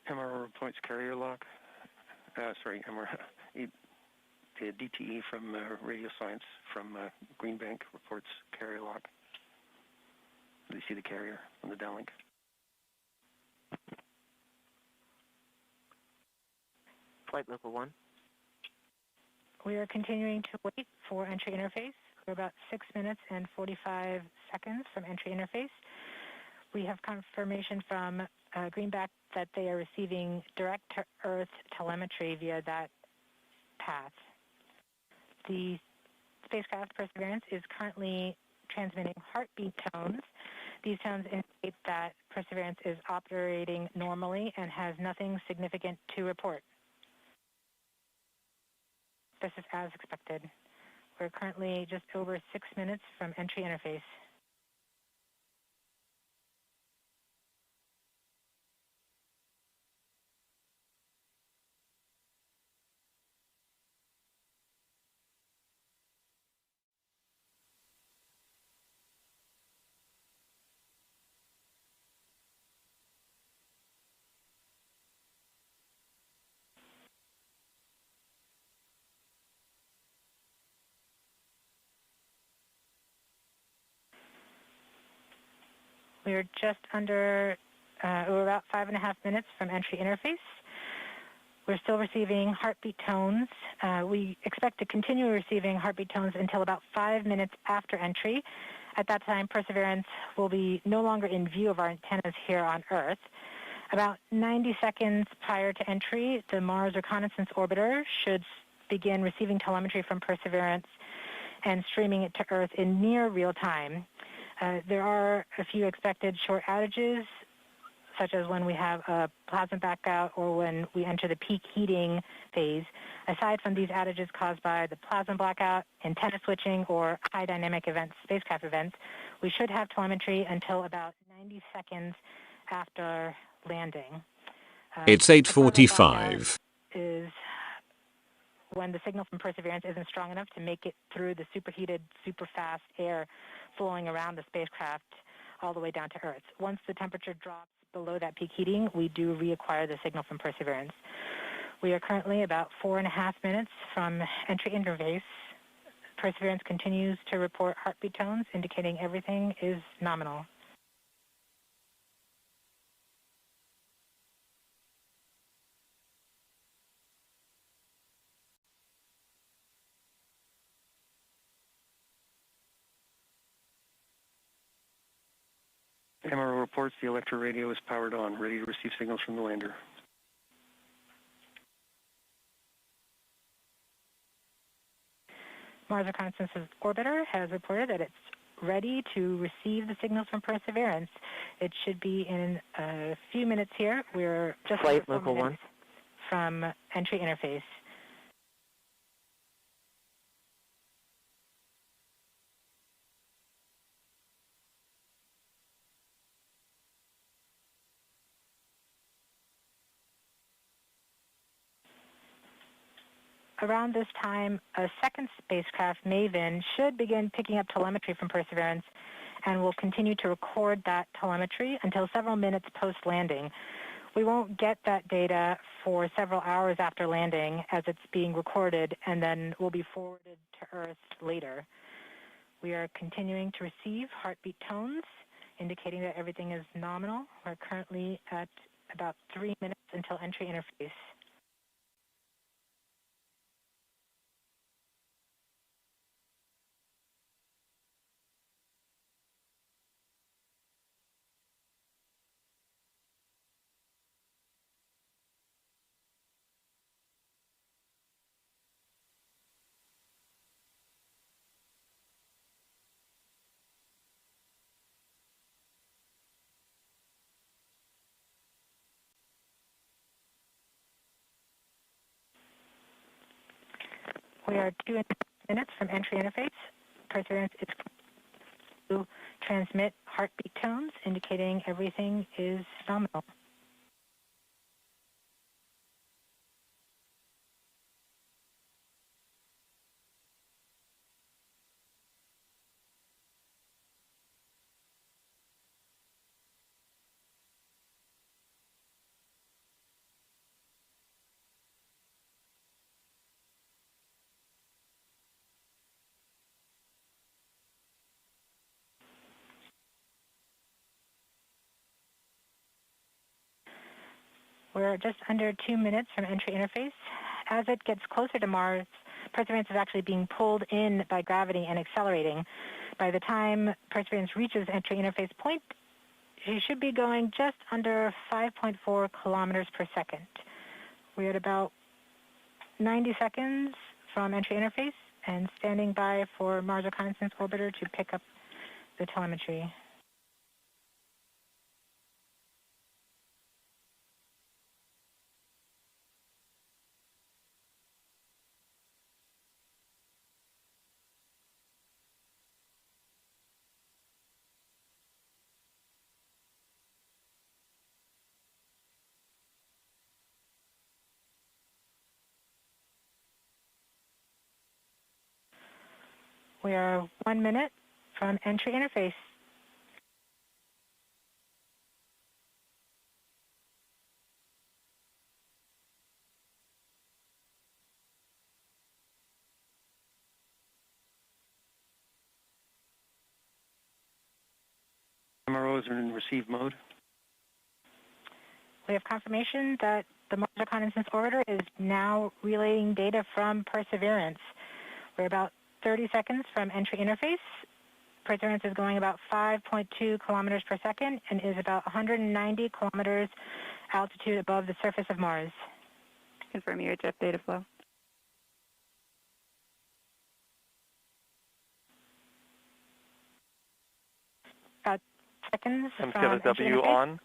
MRO reports carrier lock. The DTE from Radio Science from Green Bank reports carrier lock. You see the carrier on the downlink. Flight Local 1. We are continuing to wait for entry interface. We're about 6 minutes and 45 seconds from entry interface. We have confirmation from Greenback that they are receiving direct-to-Earth telemetry via that path. The spacecraft Perseverance is currently transmitting heartbeat tones. These tones indicate that Perseverance is operating normally and has nothing significant to report. This is as expected. We're currently just over 6 minutes from entry interface. We're just under, we're about 5.5 minutes from entry interface. We're still receiving heartbeat tones. We expect to continue receiving heartbeat tones until about 5 minutes after entry. At that time, Perseverance will be no longer in view of our antennas here on Earth. About 90 seconds prior to entry, the Mars Reconnaissance Orbiter should begin receiving telemetry from Perseverance and streaming it to Earth in near real time. There are a few expected short outages, such as when we have a plasma blackout or when we enter the peak heating phase. Aside from these outages caused by the plasma blackout, antenna switching, or high dynamic events, spacecraft events, we should have telemetry until about 90 seconds after landing. It's 8:45. Is when the signal from Perseverance isn't strong enough to make it through the superheated, super fast air flowing around the spacecraft all the way down to Earth. Once the temperature drops below that peak heating, we do reacquire the signal from Perseverance. We are currently about 4.5 minutes from entry interface. Perseverance continues to report heartbeat tones, indicating everything is nominal. MRO reports the electro radio is powered on, ready to receive signals from the lander. Mars Reconnaissance Orbiter has reported that it's ready to receive the signals from Perseverance. It should be in a few minutes here. We're just Flight over 4 Local 1 from entry interface. Around this time, a second spacecraft, MAVEN, should begin picking up telemetry from Perseverance and will continue to record that telemetry until several minutes post-landing. We won't get that data for several hours after landing as it's being recorded and then will be forwarded to Earth later. We are continuing to receive heartbeat tones, indicating that everything is nominal. We're currently at about 3 minutes until entry interface. We are 2 minutes from entry interface. Perseverance is to transmit heartbeat tones, indicating everything is nominal. We're just under 2 minutes from entry interface. As it gets closer to Mars, Perseverance is actually being pulled in by gravity and accelerating. By the time Perseverance reaches entry interface point, she should be going just under 5.4 kilometers per second. We're at about 90 seconds from entry interface and standing by for Mars Reconnaissance Orbiter to pick up the telemetry. We are 1 minute from entry interface. MRO is in receive mode. We have confirmation that the Mars Reconnaissance Orbiter is now relaying data from Perseverance. We're about 30 seconds from entry interface. Perseverance is going about 5.2 kilometers per second and is about 190 kilometers altitude above the surface of Mars. Confirm UHF data flow. About seconds from MCLW on.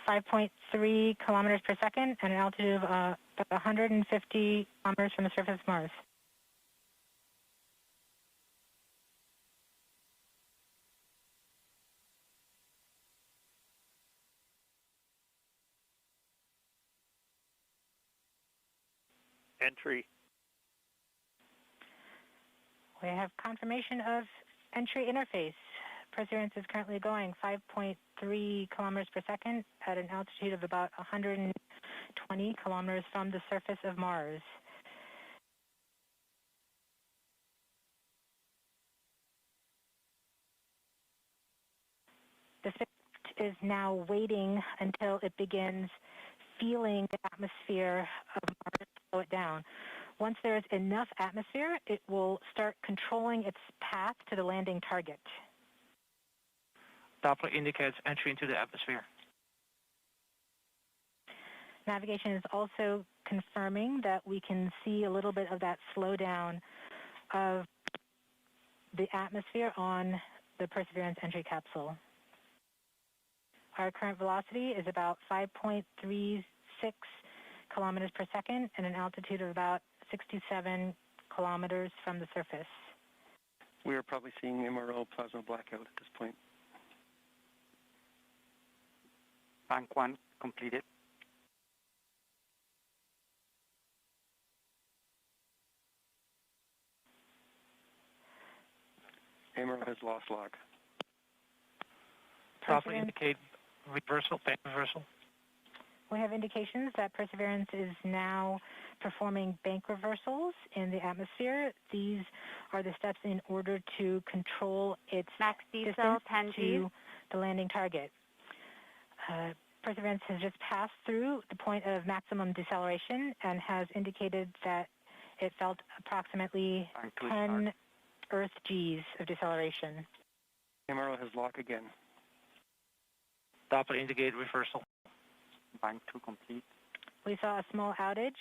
5.3 kilometers per second and an altitude of about 150 kilometers from the surface of Mars. Entry. We have confirmation of entry interface. Perseverance is currently going 5.3 kilometers per second at an altitude of about 120 kilometers from the surface of Mars. The spacecraft is now waiting until it begins feeling the atmosphere of Mars to slow it down. Once there is enough atmosphere, it will start controlling its path to the landing target. Doppler indicates entry into the atmosphere. Navigation is also confirming that we can see a little bit of that slowdown of the atmosphere on the Perseverance entry capsule. Our current velocity is about 5.36 kilometers per second and an altitude of about 67 kilometers from the surface. We are probably seeing MRO plasma blackout at this point. Bank 1 completed. MRO has lost log. Doppler indicate reversal, bank reversal. We have indications that Perseverance is now performing bank reversals in the atmosphere. These are the steps in order to control its distance to the landing target. Perseverance has just passed through the point of maximum deceleration and has indicated that it felt approximately 10 Earth Gs of deceleration. MRO has lock again. Doppler indicate reversal. Bank 2 complete. We saw a small outage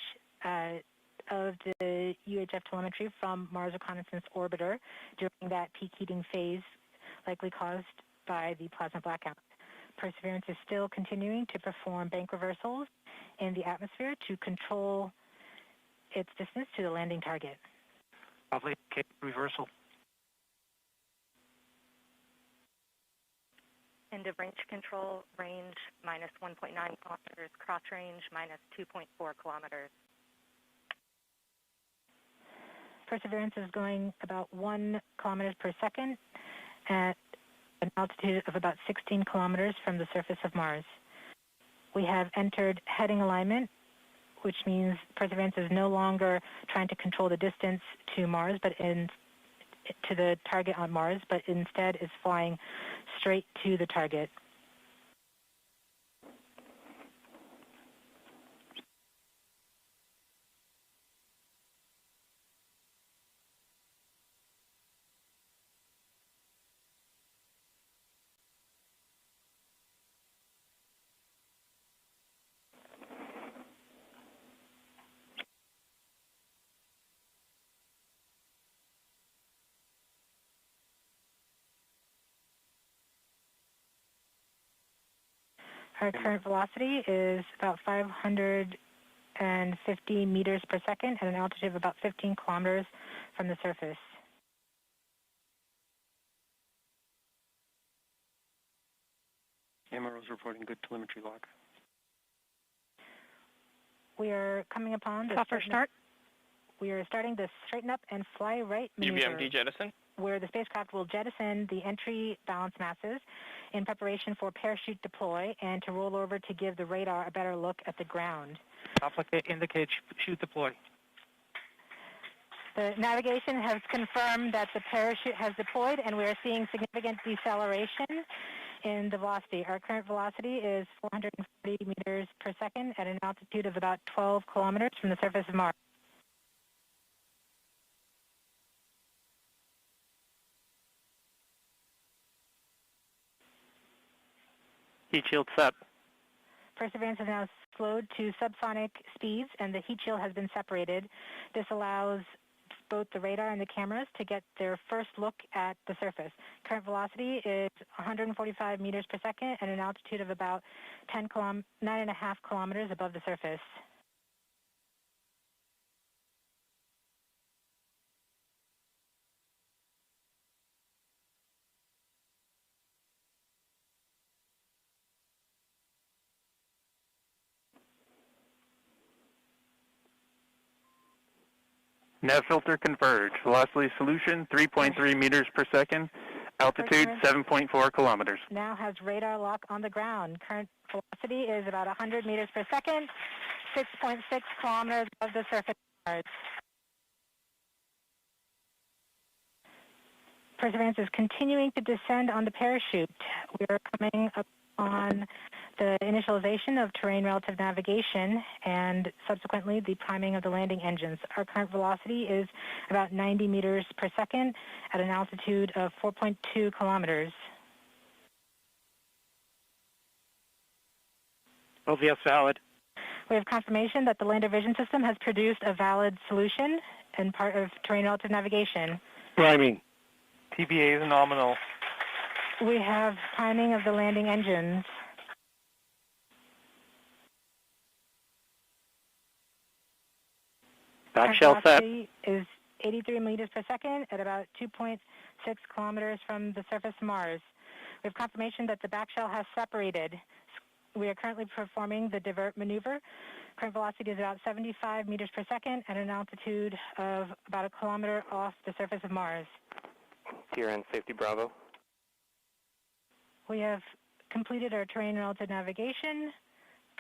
of the UHF telemetry from Mars Reconnaissance Orbiter during that peak heating phase, likely caused by the plasma blackout. Perseverance is still continuing to perform bank reversals in the atmosphere to control its distance to the landing target. Doppler indicate reversal. End of range control, range minus 1.9 kilometers, cross range minus 2.4 kilometers. Perseverance is going about 1 kilometers per second at an altitude of about 16 kilometers from the surface of Mars. We have entered heading alignment, which means Perseverance is no longer trying to control the distance to Mars, but to the target on Mars, but instead is flying straight to the target. Our current velocity is about 550 meters per second at an altitude of about 15 kilometers from the surface. MRO is reporting good telemetry log. We are coming upon the start. We are starting the straighten up and fly right maneuver, UBMD jettison. where the spacecraft will jettison the entry balance masses in preparation for parachute deploy and to roll over to give the radar a better look at the ground. Doppler indicates chute deploy. The navigation has confirmed that the parachute has deployed and we are seeing significant deceleration in the velocity. Our current velocity is 440 meters per second at an altitude of about 12 kilometers from the surface of Mars. Heat shield set. Perseverance is now slowed to subsonic speeds and the heat shield has been separated. This allows both the radar and the cameras to get their first look at the surface. Current velocity is 145 meters per second at an altitude of about 9.5 kilometers above the surface. Nav filter converge. Velocity solution 3.3 meters per second. Altitude 7.4 kilometers. Now has radar lock on the ground. Current velocity is about 100 meters per second, 6.6 kilometers above the surface of Mars. Perseverance is continuing to descend on the parachute. We are coming up on the initialization of terrain relative navigation and subsequently the priming of the landing engines. Our current velocity is about 90 meters per second at an altitude of 4.2 kilometers. OVS valid. We have confirmation that the lander vision system has produced a valid solution and part of terrain relative navigation. Priming. TBA is nominal. We have priming of the landing engines. Back shell set. Velocity is 83 meters per second at about 2.6 kilometers from the surface of Mars. We have confirmation that the back shell has separated. We are currently performing the divert maneuver. Current velocity is about 75 meters per second at an altitude of about a kilometer off the surface of Mars. TRN Safety Bravo. We have completed our terrain relative navigation.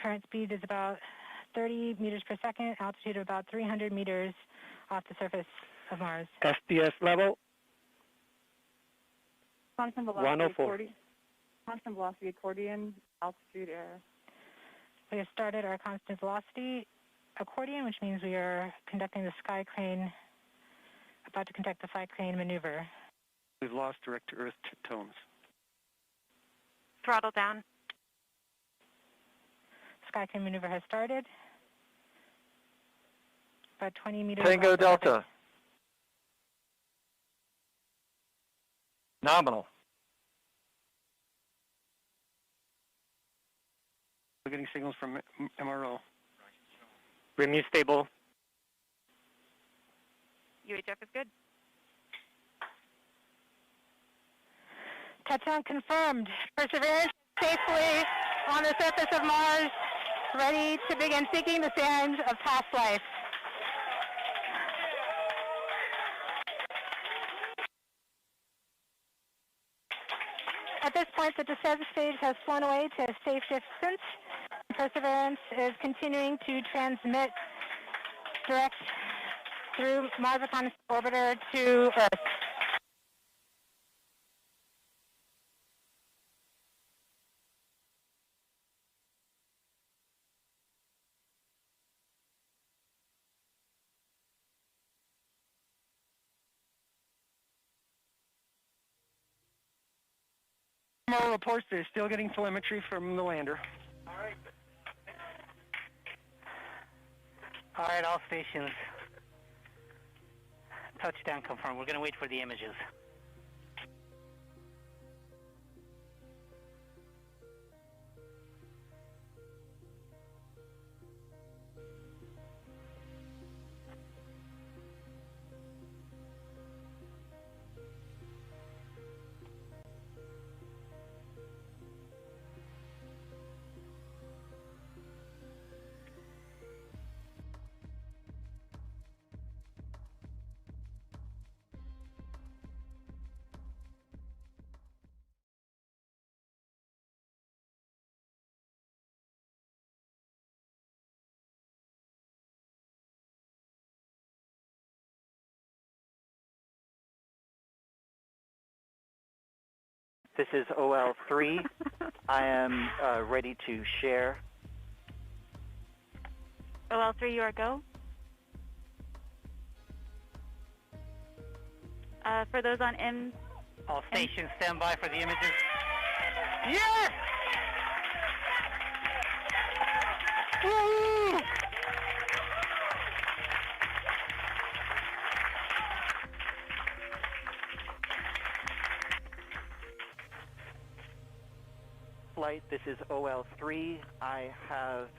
Current speed is about 30 meters per second, altitude of about 300 meters off the surface of Mars. SDS level. Constant velocity 104. accordion. Constant velocity accordion, altitude air. We have started our constant velocity accordion, which means we are conducting the sky crane, about to conduct the sky crane maneuver. We've lost direct to Earth tones. Throttle down. Sky crane maneuver has started. About 20 meters. Tango off the Delta. orbit. Nominal. We're getting signals from MRO. Remu stable. UHF is good. Touchdown confirmed. Perseverance safely on the surface of Mars, ready to begin seeking the signs of past life. At this point, the descent stage has flown away to a safe distance. Perseverance is continuing to transmit direct through Mars Reconnaissance Orbiter to Earth. MRO reports they're still getting telemetry from the lander. All right, all stations. Touchdown confirmed. We're going to wait for the images. This is OL3. I am ready to share. OL3, you are go. For those on M. All stations stand by for the images. Yes! Woo! Flight, this is OL3. I have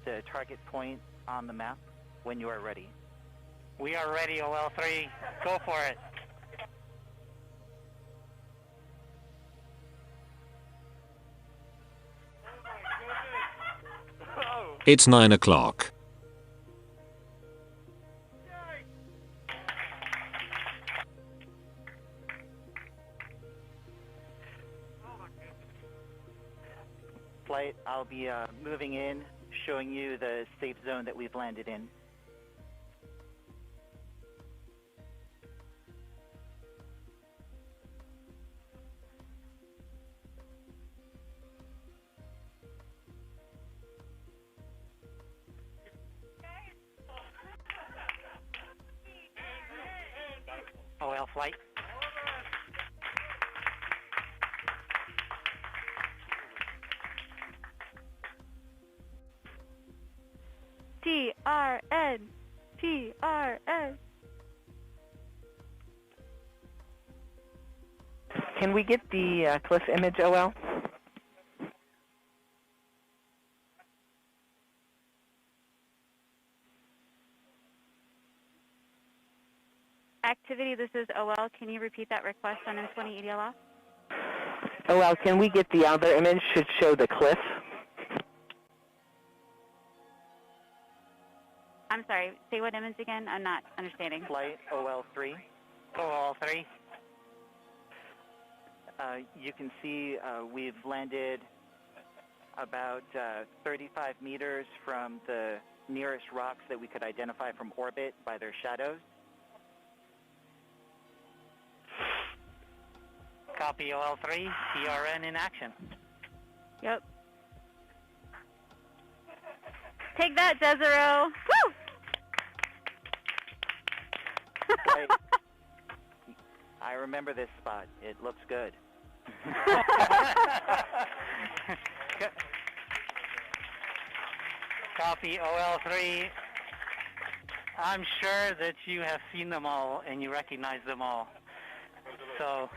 the target point on the map when you are ready. We are ready, OL3. Go for it. It's 9 o'clock. Flight, I'll be moving in, showing you the safe zone that we've landed in. OL flight. can we get the cliff image, OL? Activity, this is OL. Can you repeat that request on M20 EDL off? OL, can we get the other image? Should show the cliff. I'm sorry, say what image again? I'm not understanding. Flight OL3. OL3. You can see we've landed about 35 meters from the nearest rocks that we could identify from orbit by their shadows. Copy OL3, CRN in action. Yep. Take that, Jezero. Woo! I remember this spot. It looks good. Copy OL3. I'm sure that you have seen them all and you recognize them all. So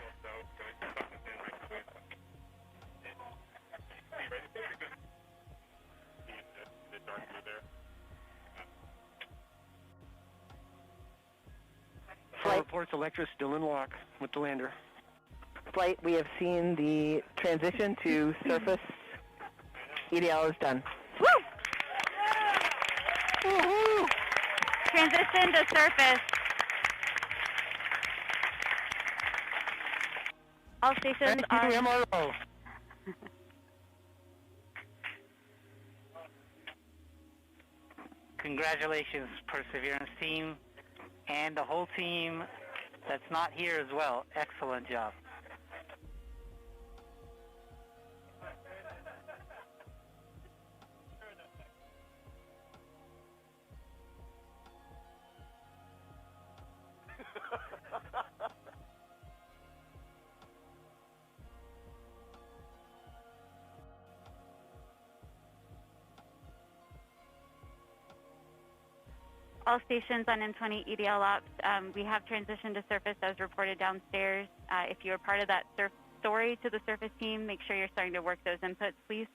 Reports Electra still in lock with the lander. Flight, we have seen the transition to surface. EDL is done. Woo! Woo-hoo! Transition to surface. All stations are... MRO. congratulations, Perseverance team, and the whole team that's not here as well. Excellent job. All stations on M20 EDL ops, we have transitioned to surface as reported downstairs. If you're part of that story to the surface team, make sure you're starting to work those inputs, please.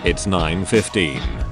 It's 9:15.